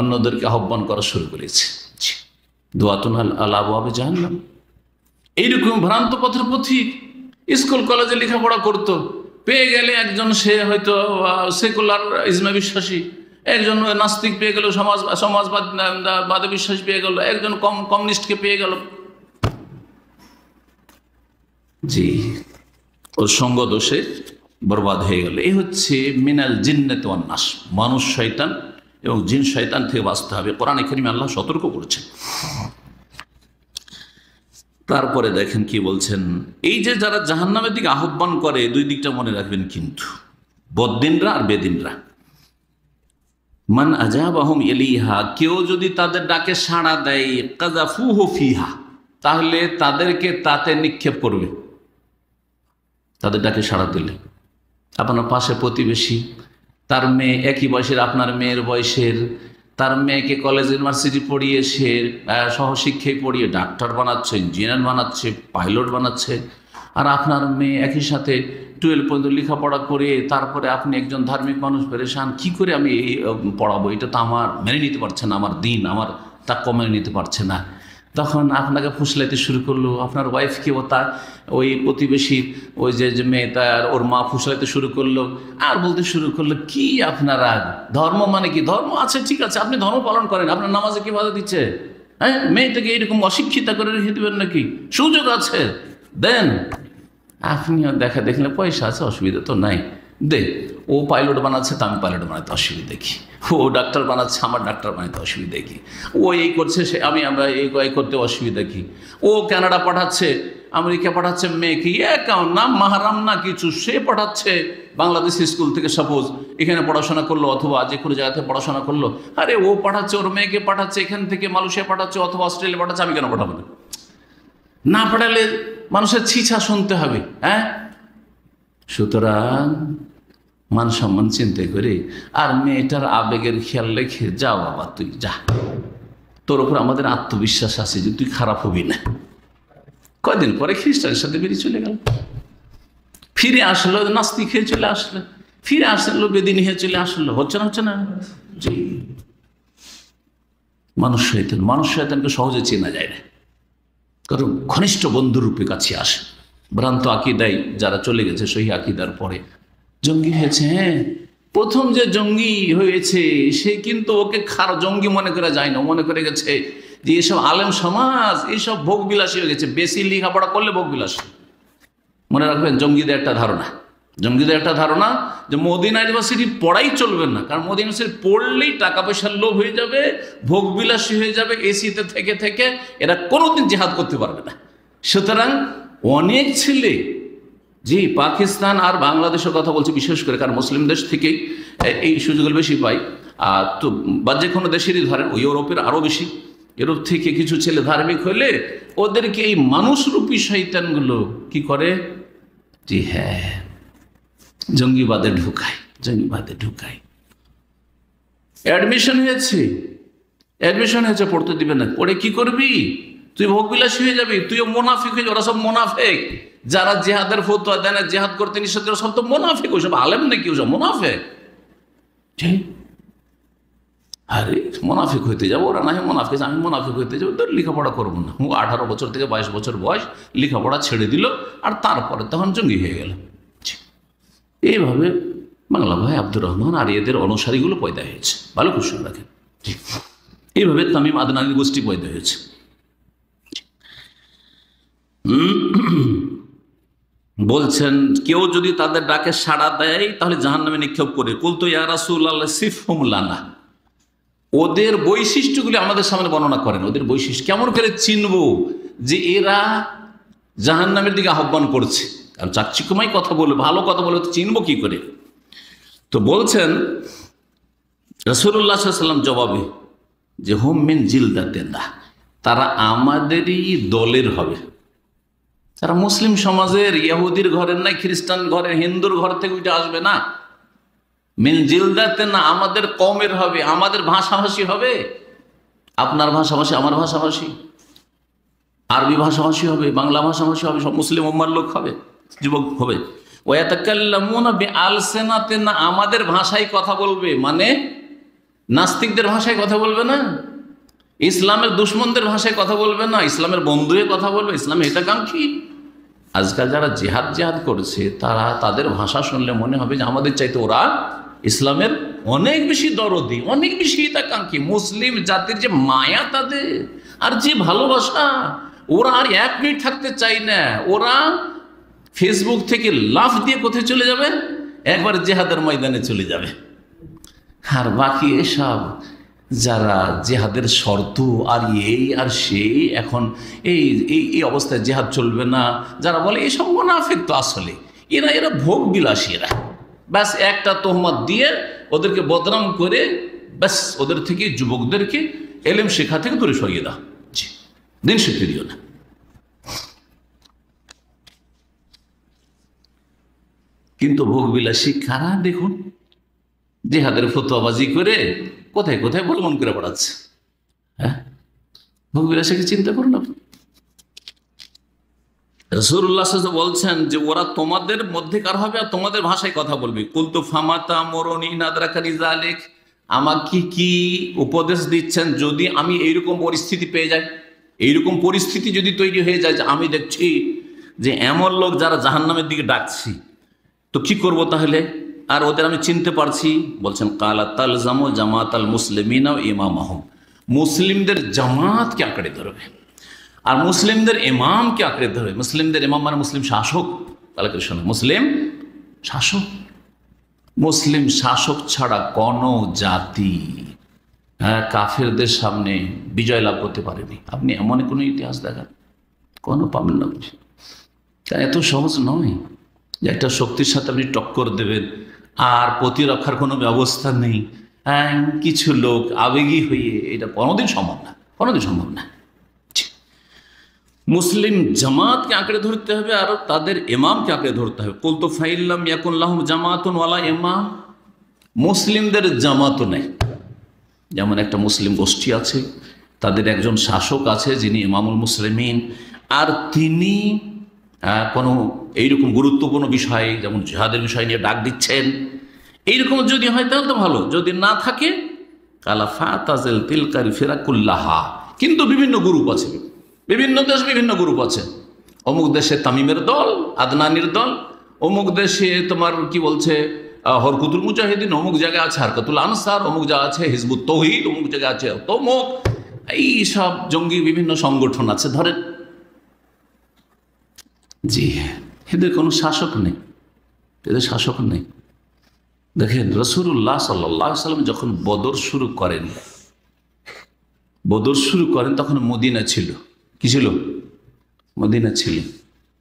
অন্যদেরকে আহ্বান করা শুরু করেছে। দুআতুন আলা আবওয়াবি জাহান্নাম। এইরকম ভ্রান্ত পথের পথিক স্কুল কলেজে লেখাপড়া করতো, পেয়ে গেলে একজন সে হয়তো সেকুলার ইসমে বিশ্বাসী, একজন নাস্তিক পেয়ে গেল, সমাজবাদে বিশ্বাসী পেয়ে গেল, একজন কমিউনিস্টকে পেয়ে গেল। জি, ওর সঙ্গ দোষে বরবাদ হয়ে গেল। এই হচ্ছে মিনাল জিন্নাতি ওয়ান নাস, মানুষ শয়তান এবং জিন শয়তান থেকে বাঁচতে হবে। কোরআনে কারিমে আল্লাহ সতর্ক করেছেন। তারপরে দেখেন কি বলছেন, এই যে যারা জাহান্নামের দিকে আহ্বান করে, 2 দিকটা মনে রাখবেন কিন্তু। বদ্দিনরা আর বেদিনরা। মান আজাবাহুম ইলাইহা, কেউ যদি তাদের ডাকে সাড়া দেয়, কাযাফুহু ফিহা, তাহলে তাদেরকে তাতে নিক্ষেপ করবে। তাদের ডাকে সাড়া দিলে আপনার পাশে প্রতিবেশী, তার মেয়ে একই বয়সের আপনার মেয়ের বয়সের, তার মেয়েকে কলেজ ইউনিভার্সিটি পড়িয়ে সে সহশিক্ষায় পড়িয়ে ডাক্তার বানাচ্ছে, ইঞ্জিনিয়ার বানাচ্ছে, পাইলট বানাচ্ছে, আর আপনার মেয়ে একই সাথে 12 পর্যন্ত লেখাপড়া করে তারপরে আপনি একজন ধার্মিক মানুষ, পেরেশান, কি করে আমি এই পড়াবো, এটা তো আমার মেনে নিতে পারছে না, আমার দিন আমার তা মেনে নিতে পারছে না। তখন আপনাকে ফুসলাইতে শুরু করলো, আপনার ওয়াইফকেও তার ওই প্রতিবেশী ওই যে মেয়ে তার ওর মা ফুসলাইতে শুরু করলো, আর বলতে শুরু করলো, কি আপনারা ধর্ম মানে কি, ধর্ম আছে ঠিক আছে, আপনি ধর্ম পালন করেন, আপনার নামাজে কি বাধা দিচ্ছে? হ্যাঁ, মেয়েটাকে এইরকম অশিক্ষিতা করে রেখে দেবেন নাকি? সুযোগ আছে, দেন। আপনিও দেখা দেখলে পয়সা আছে, অসুবিধা তো নাই, দে। ও পাইলট বানাচ্ছে তো আমি পাইলট বানাতে অসুবিধা কি, ও ডাক্তার বানাচ্ছে আমার ডাক্তার বানাতে অসুবিধা কি, ও এই করছে সে আমরা এই করতে অসুবিধা কি, ও কানাডা পাঠাচ্ছে, আমেরিকা পাঠাচ্ছে মেয়েকে, না মাহারাম না কিছু, সে পাঠাচ্ছে বাংলাদেশ স্কুল থেকে, সাপোজ এখানে পড়াশোনা করলো অথবা যে কোনো জায়গাতে পড়াশোনা করলো, আরে ও পাঠাচ্ছে ওর মেয়েকে পাঠাচ্ছে এখান থেকে মালয়েশিয়া পাঠাচ্ছে অথবা অস্ট্রেলিয়া পাঠাচ্ছে, আমি কেন পাঠাবো না? না পাঠালে মানুষের ছিছা শুনতে হবে। হ্যাঁ, সুতরাং মান সম্মান চিন্তা করে আর মেয়েটার আবেগের খেয়াল রেখে, যা বাবা তুই যা, তোর উপর আমাদের আত্মবিশ্বাস আছে যে তুই খারাপ হবি না। কয়দিন পরে খ্রিস্টানের সাথে বেরিয়ে চলে গেল, ফিরে আসলো নাস্তিক হয়ে চলে আসলো, ফিরে আসলো বেদিনী হয়ে চলে আসলো। হচ্ছে না? জি, মানুষ শয়তানকে সহজে চেনা যায় না, কারণ ঘনিষ্ঠ বন্ধুরূপে কাছে আসে। ভ্রান্ত আকিদায় যারা চলে গেছে, সহি আকিদার পরে জঙ্গি হয়েছে। হ্যাঁ, প্রথম যে জঙ্গি হয়েছে সে কিন্তু ওকে জঙ্গি মনে করে যায় না, মনে করে গেছে যে এসব আলেম সমাজ এইসব ভোগবিলাসী হয়ে গেছে, বেশি লেখাপড়া করলে ভোগবিলাসী। মনে রাখবেন, জঙ্গিদের একটা ধারণা যে মদিনা ইউনিভার্সিটি পড়াই চলবে না, কারণ মদিনা ইউনিভার্সিটি পড়লেই টাকা পয়সার লোভ হয়ে যাবে, ভোগবিলাসী হয়ে যাবে, এসিতে থেকে থেকে এরা কোনোদিন জিহাদ করতে পারবে না। সুতরাং অনেক ছেলে, জি, পাকিস্তান আর বাংলাদেশের কথা বলছি বিশেষ করে, কারণ মুসলিম দেশ থেকেই এই সুযোগগুলো বেশি পাই, আর তো বা যে কোনো দেশেরই ধরেন, ওই ইউরোপের আরও বেশি, ইউরোপ থেকে কিছু ছেলে ধার্মিক হলে ওদেরকে এই মানুষরূপী শয়তানগুলো কি করে, জি হ্যাঁ, জঙ্গিবাদে ঢুকায়। অ্যাডমিশন হয়েছে, পড়তে দিবে না, পড়ে কি করবি তুই? ভোগবিলাসী হয়ে যাবি, তুইও মুনাফিক হয়ে যাবে। ওরা সব মুনাফিক, যারা জিহাদের ফতোয়া দেন, জিহাদ করতে নিষেধ করে, সব তো মুনাফিক, ওইসব আলেম নাকি, ওসব মুনাফিক। আরে মুনাফিক হইতে যাবো, ওরা না মুনাফিক, আমি মুনাফিক হইতে যাবো, তোর লেখাপড়া করবো না। 18 বছর থেকে 22 বছর বয়স, লেখাপড়া ছেড়ে দিল, আর তারপরে তখন জঙ্গি হয়ে গেল। এইভাবে বাংলা ভাই আব্দুর রহমান আর এদের অনুসারীগুলো পয়দা হয়েছে, ভালো কুশল রাখেন। এইভাবে তামিম আদনানী গোষ্ঠী পয়দা হয়েছে। বলছেন, কেউ যদি তাদের ডাকে সাড়া দেয় তাহলে জাহান্নামে নিক্ষেপ করে। কুলতু ইয়া রাসূলুল্লাহ সিফহুম লানা, ওদের বৈশিষ্ট্যগুলি আমাদের সামনে বর্ণনা করেন। ওদের বৈশিষ্ট্য কেমন করে চিনবো যে এরা জাহান্নামের দিকে আহ্বান করছে? কারণ চাকচিক্যময় কথা বলে, ভালো কথা বলে চিনবো কি করে? তো বলছেন রাসূলুল্লাহ সাল্লাল্লাহু আলাইহি ওয়াসাল্লাম জবাবে যে হুম মিন জিলদাতিনা, তারা আমাদেরই দলের হবে। তারা মুসলিম সমাজের, ইহুদির ঘরের নাই, খ্রিস্টান ঘরের, হিন্দুর ঘর থেকে উঠে আসবে না। মিন জিলদাতিনা, আমাদের কওমের হবে, আমাদের ভাষাভাষী হবে, আপনার ভাষাভাষী, আমার ভাষাভাষী, আরবি ভাষাভাষী হবে, বাংলা ভাষাভাষী হবে, সব মুসলিম উম্মার লোক হবে, যুবক হবে। ওয়াতাকাল্লামুনা বিআলসিনাতিনা, আমাদের ভাষায় কথা বলবে, মানে নাস্তিকদের ভাষায় কথা বলবে না, ইসলামের দুশ্মনদের ভাষায় কথা বলবে না, ইসলামের বন্ধু হয়ে কথা বলবে, ইসলামের হিতাকাঙ্ক্ষী। আজকাল যারা জিহাদ করছে, তারা তাদের ভাষা শুনলে মনে হবে যে আমাদের চাইতে ওরা ইসলামের অনেক বেশি দরদি, অনেক বেশি হিতাকাঙ্ক্ষী। মুসলিম জাতির যে মায়া তাদের, আর যে ভালোবাসা, ওরা আর 1 মিনিট থাকতে চায় না। ওরা ফেসবুক থেকে লাফ দিয়ে কোথায় চলে যাবে? একবার জিহাদের ময়দানে চলে যাবে। আর বাকি এসব যারা জিহাদের শর্ত আর এই আর সেই, এখন এই অবস্থায় জিহাদ চলবে না, যারা বলে এসব মুনাফিক, তো আসলে এরা ভোগ বিলাসী, এরা ব্যাস একটা তোহমত দিয়ে ওদেরকে বদনাম করে ব্যাস ওদের থেকে যুবকদেরকে এলেম শেখা থেকে দূরে সরিয়ে দাও। জি, দিন শিখতে দিও না। কিন্তু ভোগবিলাসী কারা দেখুন জিহাদের ফতোয়াবাজি করে কোথায় কোথায় ভ্রমণ করে বেড়াচ্ছে। হ্যাঁ, ভোগবিলাসীকে চিন্তা করুন আপনি। রাসূলুল্লাহ সাল্লাল্লাহু আলাইহি ওয়াসাল্লাম বলছেন যে ওরা তোমাদের মধ্যেকার হবে আর তোমাদের ভাষায় কথা বলবে। কুলতু ফামাতা মোরনি নাদরাকানি যালিক, আমাকে কি উপদেশ দিচ্ছেন যদি আমি এইরকম পরিস্থিতি পেয়ে যাই, এইরকম পরিস্থিতি যদি তৈরি হয়ে যায় যে আমি দেখছি যে এমন লোক যারা জাহান্নামের দিকে ডাকছি, তো কি করব তাহলে? আর ওদের আমি চিনতে পারছি। বলছেন কালা তালজামু জামাতাল মুসলিমিনা ওয়া ইমামাহুম, মুসলিমদের জামাতকে আঁকড়ে ধরবে আর মুসলিমদের ইমামকে আঁকড়ে ধরবে। মুসলিমদের ইমাম মানে মুসলিম শাসক। তাহলে কৃষ্ণ মুসলিম শাসক, মুসলিম শাসক ছাড়া কোন জাতি কাফেরদের সামনে বিজয় লাভ করতে পারেনি। আপনি এমন কোনো ইতিহাস দেখান, কোনো পাবেন না। এত সহজ নয় যে একটা শক্তির সাথে আপনি টক্কর দেবেন আর প্রতিরক্ষার কোনো ব্যবস্থা নেই। কিছু লোক আবেগী হয়ে, এটা কোনোদিন সম্ভব না, কোনোদিন সম্ভব না। মুসলিম জামাতকে আঁকড়ে ধরতে হবে আর তাদের ইমামকে আঁকড়ে ধরতে হবে। কুলতু ফাইল্লাম ইয়াকুন লাহুম জামাতুন ওয়ালা ইমাম, মুসলিমদের জামাতও নেই। যেমন একটা মুসলিম গোষ্ঠী আছে, তাদের একজন শাসক আছে যিনি ইমামুল মুসলিমিন, আর তিনি কোনো এইরকম গুরুত্বপূর্ণ বিষয় যেমন জিহাদের বিষয় নিয়ে ডাক দিচ্ছেন, এইরকম যদি হয় তাহলে তো ভালো। যদি না থাকে কালা ফাতাজিল তিলকাল ফিরাকুল্লাহা, কিন্তু বিভিন্ন গ্রুপ আছে, বিভিন্ন দেশ বিভিন্ন গ্রুপ আছে। অমুক দেশে তামিমের দল, আদনানির দল, অমুক দেশে তোমার কি বলছে হরকুতুল মুজাহিদিন, অমুক জায়গায় আছে হারকাতুল আনসার, অমুক জায়গায় আছে হিজবুত তৌহিদ, অমুক জায়গায় আছে তমুক, এই সব জঙ্গি বিভিন্ন সংগঠন আছে ধরেন। জি হ্যাঁ, এদের কোনো শাসক নেই, এদের শাসক নেই। দেখেন রাসূলুল্লাহ সাল্লাল্লাহু আলাইহি ওয়াসাল্লাম যখন বদর শুরু করেন তখন মদিনা ছিল। কি ছিল? মদিনা ছিল।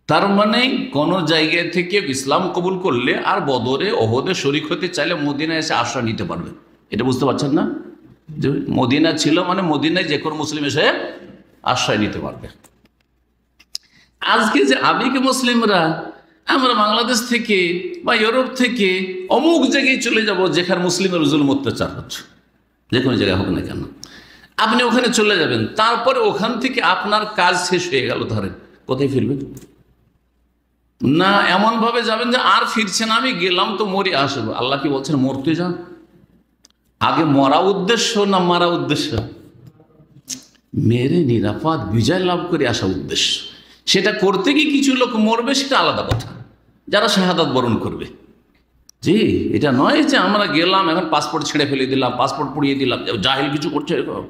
তার মানে কোন জায়গা থেকে ইসলাম কবুল করলে আর বদরে ওহদে শরীক হতে চাইলে মদিনায় এসে আশ্রয় নিতে পারবে। এটা বুঝতে পারছেন না? যে মদিনা ছিল মানে মদিনায় যে কোনো মুসলিম এসে আশ্রয় নিতে পারবে। আজকে যে আবেগে মুসলিমরা আমরা বাংলাদেশ থেকে বা ইউরোপ থেকে অমুক জায়গায় চলে যাব যেখানে মুসলিমের জুলুম অত্যাচার হচ্ছে, যে কোনো জায়গায় হোক না কেন, আপনি ওখানে চলে যাবেন। তারপরে ওখান থেকে আপনার কাজ শেষ হয়ে গেল, ধরেন কোথায় ফিরবেন? না এমন ভাবে যাবেন যে আর ফিরছেন, আমি গেলাম তো মরে আসবো। আল্লাহ কি বলছেন? মরতে যান। আগে মরা উদ্দেশ্য না মারা উদ্দেশ্য? মেরে নিরাপদ বিজয় লাভ করে আসা উদ্দেশ্য। সেটা করতে গিয়ে কিছু লোক মরবে, সেটা আলাদা কথা, যারা শাহাদাত বরণ করবে। জি, এটা নয় যে আমরা গেলাম এখন পাসপোর্ট ছেড়ে ফেলে দিলাম, পাসপোর্ট পুড়িয়ে দিলাম, জাহিল কিছু করছে এরকম,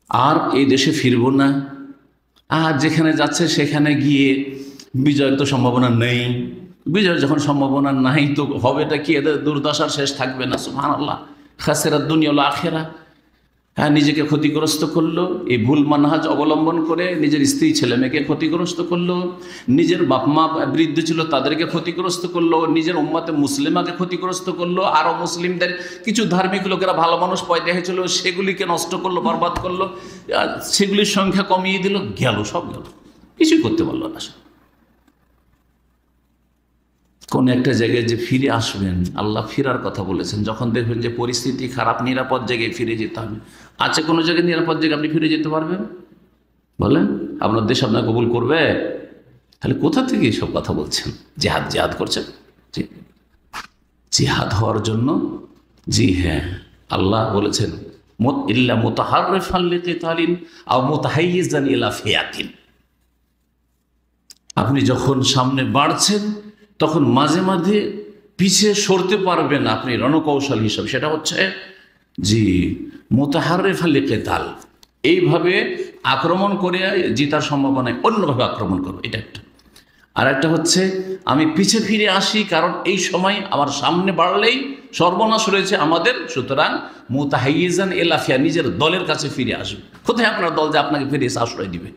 আর এই দেশে ফিরবো না। আর যেখানে যাচ্ছে সেখানে গিয়ে বিজয়ের তো সম্ভাবনা নেই। বিজয়ের যখন সম্ভাবনা নাই তো হবেটা কি? এদের দুর্দশার শেষ থাকবে না। সুবহানাল্লাহ, খাসিরাত দুনিয়া ওয়াল আখিরা। হ্যাঁ, নিজেকে ক্ষতিগ্রস্ত করলো, এই ভুল মানহাজ অবলম্বন করে নিজের স্ত্রী ছেলে মেয়েকে ক্ষতিগ্রস্ত করলো, নিজের বাপ মা বৃদ্ধ ছিল তাদেরকে ক্ষতিগ্রস্ত করলো, নিজের উম্মাতে মুসলিমাকে ক্ষতিগ্রস্ত করলো, আরও মুসলিমদের কিছু ধার্মিক লোকেরা ভালো মানুষ পয়দা হয়েছিল সেগুলিকে নষ্ট করলো, বরবাদ করলো, সেগুলির সংখ্যা কমিয়ে দিল, গেল, সব গেল, কিছুই করতে পারলো না। কোন একটা জায়গায় যে ফিরে আসবেন, আল্লাহ ফিরার কথা বলেছেন। যখন দেখবেন যে পরিস্থিতি খারাপ, নিরাপদ জায়গায় ফিরে যেতে হবে। আছে কোনো জায়গায় নিরাপদ জায়গায় আপনি ফিরে যেতে পারবেন? বলেন, আপনার দেশ আপনার কবুল করবে? তাহলে কোথা থেকে সব কথা বলছেন? জিহাদ করছেন। জি, জিহাদ হওয়ার জন্য, জি হ্যাঁ, আল্লাহ বলেছেন ইল্লা মুতাহাররিফান লিকিতালিন আও মুতাহাইয়িজান ইলা ফিয়াতিন। আপনি যখন সামনে বাড়ছেন তখন মাঝে মাঝে পিছিয়ে সরতে পারবেন আপনি রণকৌশল হিসাবে। সেটা হচ্ছে জি মুতাহাররিফান লিকিতাল, এইভাবে আক্রমণ করে জিতার সম্ভাবনায় অন্যভাবে আক্রমণ করবো, এটা একটা। আর একটা হচ্ছে আমি পিছে ফিরে আসি, কারণ এই সময় আমার সামনে বাড়লেই সর্বনাশ রয়েছে আমাদের। সুতরাং মুতাহাইয়িজান ইলা ফিয়া, নিজের দলের কাছে ফিরে আসবে। কোথায় আপনার দল যে আপনাকে ফিরে এসে আশ্রয় দিবে?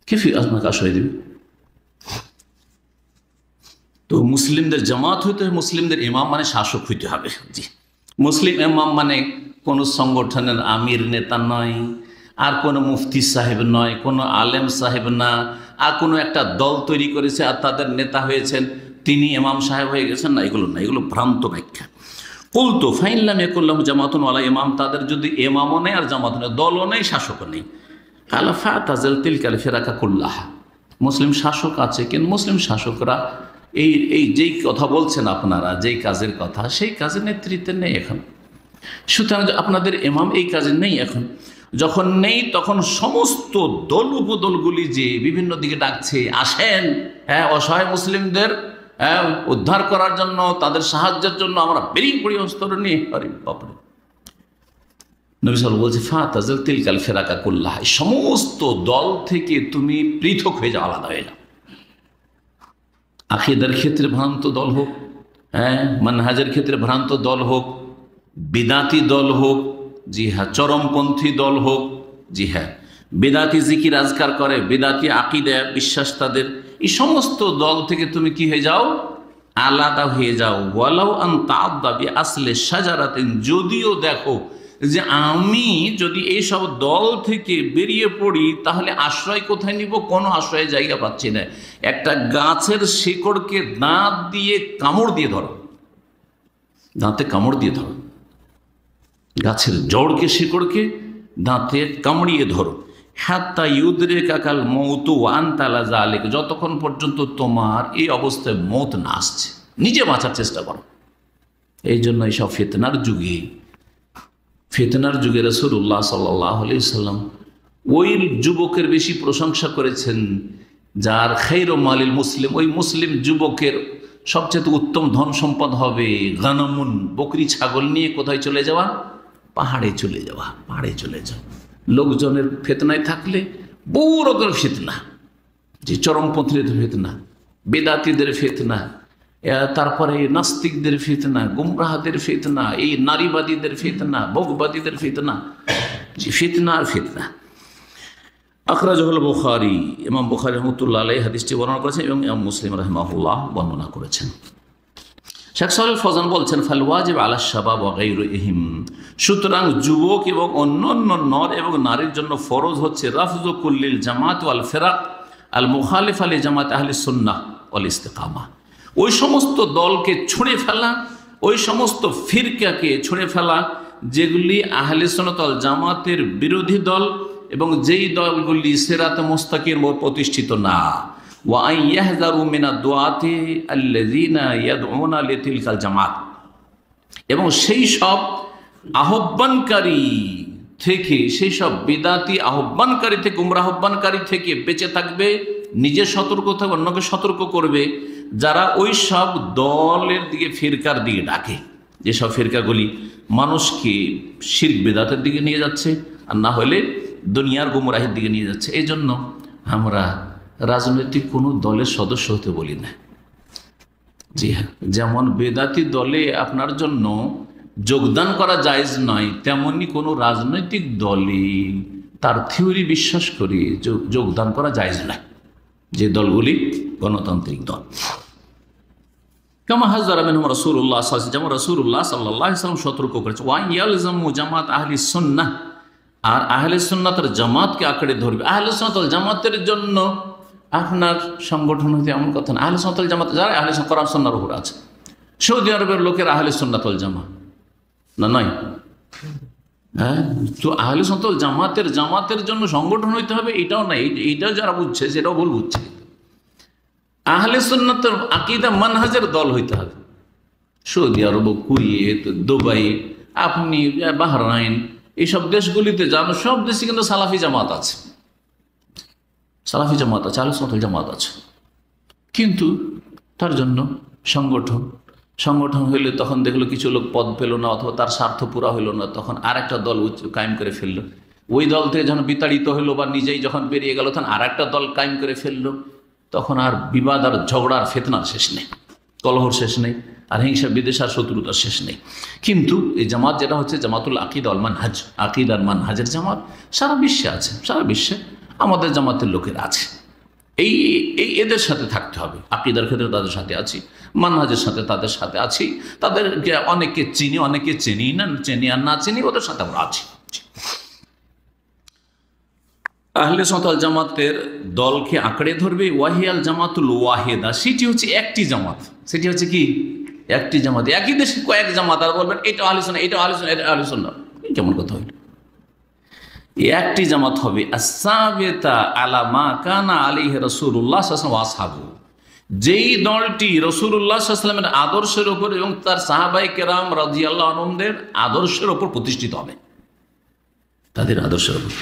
কে আপনাকে আশ্রয় দিবে? তো মুসলিমদের জামাত হইতে হবে, মুসলিমদের ইমাম মানে শাসক হইতে হবে। জি, মুসলিম ইমাম মানে কোনো সংগঠনের আমির নেতা নয়, আর কোনো মুফতি সাহেব নয়, কোনো আলেম সাহেব না, আর কোনো একটা দল তৈরি করেছে আর তাদের নেতা হয়েছেন, তিনি ইমাম সাহেব হয়ে গেছেন, না, এগুলো না, এগুলো ভ্রান্ত ব্যাখ্যা। কুলতু ফাইনলাম ইয়াকুল্লাহু জামাতুন ওয়ালা ইমাম, তাদের যদি ইমামও নেই আর জামাতও নেই, দলও নেই, শাসকও নেই, কালা ফাতাজিল তিলকাল ফিরাকা কুল্লাহা, মুসলিম শাসক আছে কিন্তু মুসলিম শাসকরা এই যেই কথা বলছেন আপনারা, যেই কাজের কথা, সেই কাজের নেতৃত্বে নেই এখন। সুতরাং আপনাদের ইমাম এই কাজে নেই এখন, যখন নেই তখন সমস্ত দল উপদলগুলি যে বিভিন্ন দিকে ডাকছে, আসেন, হ্যাঁ, অসহায় মুসলিমদের উদ্ধার করার জন্য, তাদের সাহায্যের জন্য আমরা বেরিয়ে পড়ি অস্ত্র নিয়ে। আরে বাপরে, নবী সাল্লাল্লাহু আলাইহি ওয়াসাল্লাম বলছে ফাতাজিল তিলকাল ফিরাকা কুল্লাহা, সমস্ত দল থেকে তুমি পৃথক হয়ে যাও, আলাদা হয়ে যাও। আকীদার ক্ষেত্রে ভ্রান্ত দল হোক, হ্যাঁ, মানহাজের ক্ষেত্রে ভ্রান্ত দল হোক, বিদাতি দল হোক, জি হ্যাঁ, চরমপন্থী দল হোক, জি হ্যাঁ, বেদাতি জিকির আজকার করে, বেদাতি আকীদা বিশ্বাস তাদের, এই সমস্ত দল থেকে তুমি কি হয়ে যাও, আলাদা হয়ে যাও। ওয়ালাউ আন তাআদ্দা বিআসলি শাজারাতিন, যদিও দেখো যে আমি যদি এইসব দল থেকে বেরিয়ে পড়ি তাহলে আশ্রয় কোথায় নিব, কোনো আশ্রয়ের জায়গা পাচ্ছি না। একটা গাছের শিকড়কে দাঁত দিয়ে কামড় দিয়ে ধরো, দাঁতে কামড় দিয়ে ধরো, গাছের জড়কে শিকড়কে দাঁতে কামড়িয়ে ধরো, হাত্তা ইউদরিকাকাল মউতু ওয়া আনতা আলা যালিক, যতক্ষণ পর্যন্ত তোমার এই অবস্থায় মওত না আসছে, নিজে বাঁচার চেষ্টা করো। এই জন্য এইসব ফিতনার যুগে রাসূলুল্লাহ সাল্লাল্লাহু আলাইহি ওয়াসাল্লাম ওই যুবকের বেশি প্রশংসা করেছেন যার খায়রু মালিল মুসলিম, ওই মুসলিম যুবকের সবচেয়ে উত্তম ধন সম্পদ হবে গানামুন, বকরি ছাগল নিয়ে কোথায় চলে যাওয়া, পাহাড়ে চলে যাওয়া, পাহাড়ে চলে যাওয়া। লোকজনের ফিতনায় থাকলে বহু রকমের ফিতনা, যে চরমপন্থীদের ফিতনা, বেদাতীদের ফিতনা, তারপরে নাস্তিকদের ফিতনা, গুমরাহদের ফিতনা, এই নারীবাদীদের ফিতনা, ভোগবাদীদের ফিতনা, যে ফিতনা আর ফিতনা। আখরাজাহুল বুখারী, ইমাম বুখারী রাহমাতুল্লাহ আলাইহি হাদিসটি বর্ণনা করেছেন এবং ইমাম মুসলিম রাহিমাহুল্লাহ বর্ণনা করেছেন। শেখ সালেহ ফৌজান বলছেন ফাল ওয়াজিব আলা শাবাব ওয়া গায়রিহিম, সুতরাং যুবক এবং অন্যান্য নর এবং নারীর জন্য ফরজ হচ্ছে রাফজু কুল্লিল জামাত ওয়াল ফিরাক আল মুখালিফা লি জামাত আহলি সুন্নাহ ওয়াল ইস্তিকামা, ওই সমস্ত দলকে ছুঁড়ে ফেলা, ওই সমস্ত ফিরকাকে ছুঁড়ে ফেলা যেগুলি আহলে সুন্নাত ওয়াল জামাতের বিরোধী দল এবং যেই দলগুলি সিরাতে মুস্তাকিম প্রতিষ্ঠিত না। ওয়া আন ইয়াহযারু মিনাদ দুআতি আল্লাযীনা ইয়াদউনা লিতিলকাল জামাত, এবং সেই সব আহ্বানকারী থেকে, সেই সব বিদাতি আহ্বানকারী থেকে, গুমরাহ আহ্বানকারী থেকে বেঁচে থাকবে, নিজে সতর্ক থাকবে, অন্যকে সতর্ক করবে, যারা ওই সব দলের দিকে, ফিরকার দিকে ডাকে, যেসব ফিরকাগুলি মানুষকে শিরক বিদাতের দিকে নিয়ে যাচ্ছে আর না হলে দুনিয়ার গুমরাহের দিকে নিয়ে যাচ্ছে। এই জন্য আমরা রাজনৈতিক কোনো দলের সদস্য হতে বলি না। জি হ্যাঁ, যেমন বেদাতি দলে আপনার জন্য যোগদান করা জায়েজ নয়, তেমনি কোনো রাজনৈতিক দলে তার থিওরি বিশ্বাস করে যোগদান করা জায়েজ নয়, যে দলগুলি গণতান্ত্রিক দল। কামা হাযযারা মিনহুম রাসূলুল্লাহ সাল্লাল্লাহু আলাইহি ওয়াসাল্লাম, যেমন রাসূলুল্লাহ সাল্লাল্লাহু আলাইহি ওয়াসাল্লাম সতর্ক করেছে। ওয়া ইয়ালজামু জামাত আহলি সুন্নাহ, আর আহলে সুন্নাতের জামাতকে আঁকড়ে ধরবে। আহলে সুন্নাত ওয়াল জামাতের জন্য আপনার সংগঠন হইতে এমন কথা না। আহলে সুন্নাত ওয়াল জামাত যারা আহলে কোরআন সুন্নাহর উপর আছে, সৌদি আরবের লোকের আহলে সুন্নাত ওয়াল জামাত না, নয়। হ্যাঁ, তো আহলে সুন্নাত ওয়াল জামাতের জন্য সংগঠন হইতে হবে এটাও নাই, এইটাও যারা বুঝছে সেটাও ভুল বুঝছে। আহলে সুন্নাতের আকীদা মানহাজের দল হইতে হবে। সৌদি আরব, কুয়েত, দুবাই, আপনি বাহরাইন, এইসব দেশগুলিতে যান, সব দেশে কিন্তু সালাফি জামাত আছে, সালাফি জামাত আছে, আহলে সুন্নাত ওয়াল জামাত আছে, কিন্তু তার জন্য সংগঠন হইলে তখন দেখলো কিছু লোক পদ পেল না, অথবা তার স্বার্থ পুরা হইল না, তখন আর একটা দল কায়েম করে ফেললো। ওই দল থেকে যখন বিতাড়িত হইলো বা নিজেই যখন বেরিয়ে গেল, তখন আর একটা দল কায়েম করে ফেললো। তখন আর বিবাদ আর ঝগড়ার ফিতনার শেষ নেই, কলহর শেষ নেই, আর হিংসা বিদ্বেষ আর শত্রুতার শেষ নেই। কিন্তু এই জামাত যেটা হচ্ছে জামাতুল আকীদা ওয়াল মানহাজ, আকীদার মানহাজের জামাত সারা বিশ্বে আছে, সারা বিশ্বে আমাদের জামাতের লোকের আছে। এই এদের সাথে থাকতে হবে। আকীদার ক্ষেত্রে তাদের সাথে আছি, মানহাজের সাথে তাদের সাথে আছি, তাদেরকে অনেকে চিনি, অনেকে চিনি না, চিনি আর না চিনি, ওদের সাথে আমরা আছি। আহলে সুন্নাত ওয়াল জামাতের দলকে আঁকড়ে ধরবে। ওয়াহিয়াল জামাতুল ওয়াহিদা, সেটি হচ্ছে একটি জামাত। সেটি হচ্ছে কি? একটি জামাত। একই দেশে কয়েক জামাত, আর বলবেন এটা আহলে সুন্নাহ, এটা আহলে সুন্নাহ, এটা আহলে সুন্নাহ, কেমন কথা হইল? একটি জামাত হবে আস-সাবিতা আলা মা কানা আলাইহি রাসূলুল্লাহ সাল্লাল্লাহু আলাইহি ওয়া আসহাবু, যেই দলটি রাসূলুল্লাহ সাল্লাল্লাহু আলাইহি ওয়াসাল্লামের আদর্শের উপর এবং তার সাহাবায়ে কেরাম রাদিয়াল্লাহু আনহুদের আদর্শের উপর প্রতিষ্ঠিত হবে, তাদের আদর্শের উপর।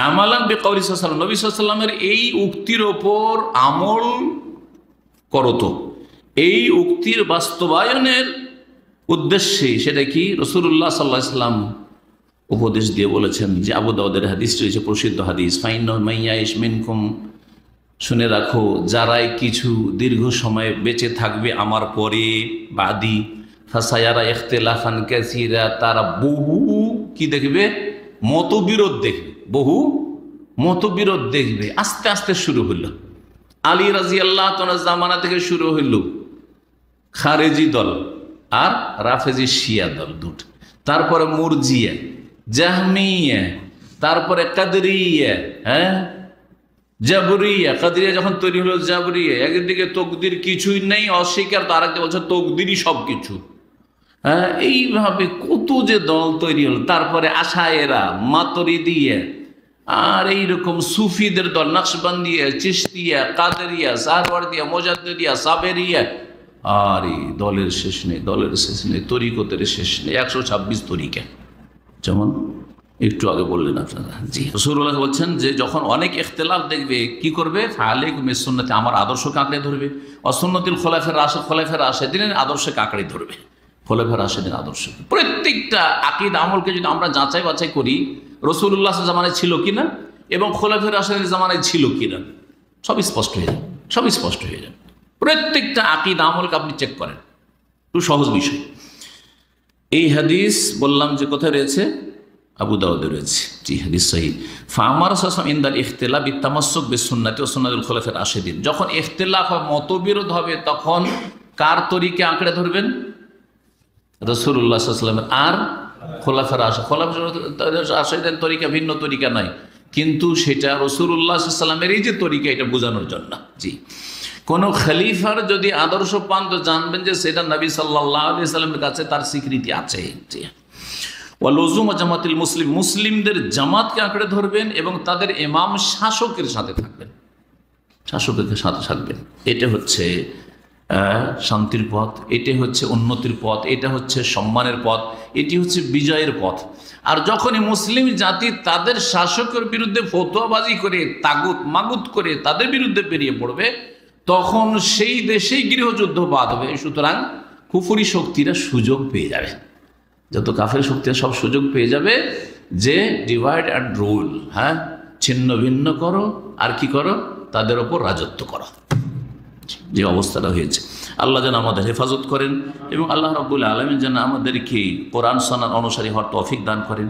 আমালান বিকাউলি সাল্লাল্লাহু আলাইহি ওয়াসাল্লাম, নবী সাল্লাল্লাহু আলাইহি ওয়াসাল্লামের এই উক্তির ওপর আমল করত, এই উক্তির বাস্তবায়নের উদ্দেশ্যে। সেটা কি? রাসূলুল্লাহ সাল্লাল্লাহু আলাইহি ওয়াসাল্লাম উপদেশ দিয়ে বলেছেন, যে আবু দাউদের হাদিস রয়েছে, প্রসিদ্ধ হাদিস, ফাইন্নাহু মাইয়াইশ মিনকুম, শুনে রাখো, যারাই কিছু দীর্ঘ সময় বেঁচে থাকবে আমার পরে, বাদি, ফাসায়ারা ইখতিলাফান কাসীরা, তারা বহু কি দেখবে? মতবিরোধ দেখবে, বহু মতবিরোধ দেখবে। আস্তে আস্তে শুরু হইল, আলী রাদিয়াল্লাহু তাআলার জামানা থেকে শুরু হইল খারেজি দল আর রাফেজি শিয়া দল দুটো, তারপরে মুরজিয়া, জাহমিয়া, তারপরে কাদরিয়া, জাবরিয়া। কাদরিয়া যখন তৈরি হলো জাবরিয়া, একদিকে তকদির কিছুই নেই, অস্বীকার, তো আরেকদিকে বলছে তকদিরই সব কিছু। এইভাবে কত যে দল তৈরি হলো। তারপরে আশায়েরা, মাতুরিদিয়া, আর এইরকম সুফিদের দল, নকশবন্দিয়া, চিশতিয়া, কাদেরিয়া, সাহরওয়ার্দিয়া, মুজাদ্দিদিয়া, সাবেরিয়া। আর এই দলের শেষ নেই, দলের শেষ নেই, তরিকতের শেষ নেই, 126 তরিকা, যেমন একটু আগে বললেন আপনারা। জি, রাসূলুল্লাহ বলছেন যে যখন অনেক ইখতিলাফ দেখবে, কি করবে? ফাআলাইকুম বিসুন্নতি, আমার আদর্শকে আঁকড়ে ধরবে, ওয়াসুন্নাতিল খুলাফায়ে রাশিদিনের আদর্শকে আঁকড়ে ধরবে। খুলাফায়ে রাশিদিনের আদর্শ, প্রত্যেকটা আকীদা আমলকে যদি আমরা যাচাই বাছাই করি, রাসূলুল্লাহ জামানায় ছিল কিনা এবং খুলাফায়ে রাশিদিনের জামানায় ছিল কিনা, সব স্পষ্ট হয়ে যাবে, সব স্পষ্ট হয়ে যাবে। প্রত্যেকটা আকীদা আমলকে আপনি চেক করেন, খুব সহজ বিষয়। এই হাদিস বললাম যে কোথায় রয়েছে? আবু দাউদে রয়েছে। জি, হাদিস সহিহ। ফামার সাল্লাল্লাহু ইনদাল ইখতিলাফ বিতামাসসুক বিসুন্নতি ওয়া সুন্নাতুল খুলাফায়ে রাশিদিন, যখন ইখতিলাফ বা মতবিরোধ হবে, তখন কার তরিকে আঁকড়ে ধরবেন? রাসূলুল্লাহ সাল্লাল্লাহু আলাইহি ওয়াসাল্লামের আর খুলাফায়ে রাশিদিন তরিকা ভিন্ন তরিকা নয়, কিন্তু সেটা রাসূলুল্লাহ সাল্লাল্লাহু আলাইহি ওয়াসাল্লামের এই যে তরিকা, এটা বোঝানোর জন্য। জি, কোন খলিফার যদি আদর্শ পান, তো জানবেন যে সেটা নবী সাল্লাল্লাহু আলাইহি ওয়াসাল্লামের কাছে তার স্বীকৃতি আছে। জি, ওয়ালুজুম জামাতিল মুসলিম, মুসলিমদের জামাতকে আঁকড়ে ধরবেন এবং তাদের ইমাম শাসকের সাথে থাকবেন, শাসকের সাথে থাকবেন। এটা হচ্ছে শান্তির পথ, এটা হচ্ছে উন্নতির পথ, এটা হচ্ছে সম্মানের পথ, এটি হচ্ছে বিজয়ের পথ। আর যখনই মুসলিম জাতি তাদের শাসকের বিরুদ্ধে ফতোয়াবাজি করে, তাগুত মাগুত করে তাদের বিরুদ্ধে বেরিয়ে পড়বে, তখন সেই দেশেই গৃহযুদ্ধ বাঁধবে। সুতরাং কুফরি শক্তিরা সুযোগ পেয়ে যাবে, যত কাফের শক্তিরা সব সুযোগ পেয়ে যাবে যে ডিভাইড অ্যান্ড রুল, ছিন্ন ভিন্ন করো, আর কি করো? তাদের ওপর রাজত্ব করো। যে অবস্থাটা হয়েছে, আল্লাহ যেন আমাদের হেফাজত করেন এবং আল্লাহ রাব্বুল আলামিন যেন আমাদেরকে কোরআন সুন্নাহ অনুসারী হওয়ার তৌফিক দান করেন।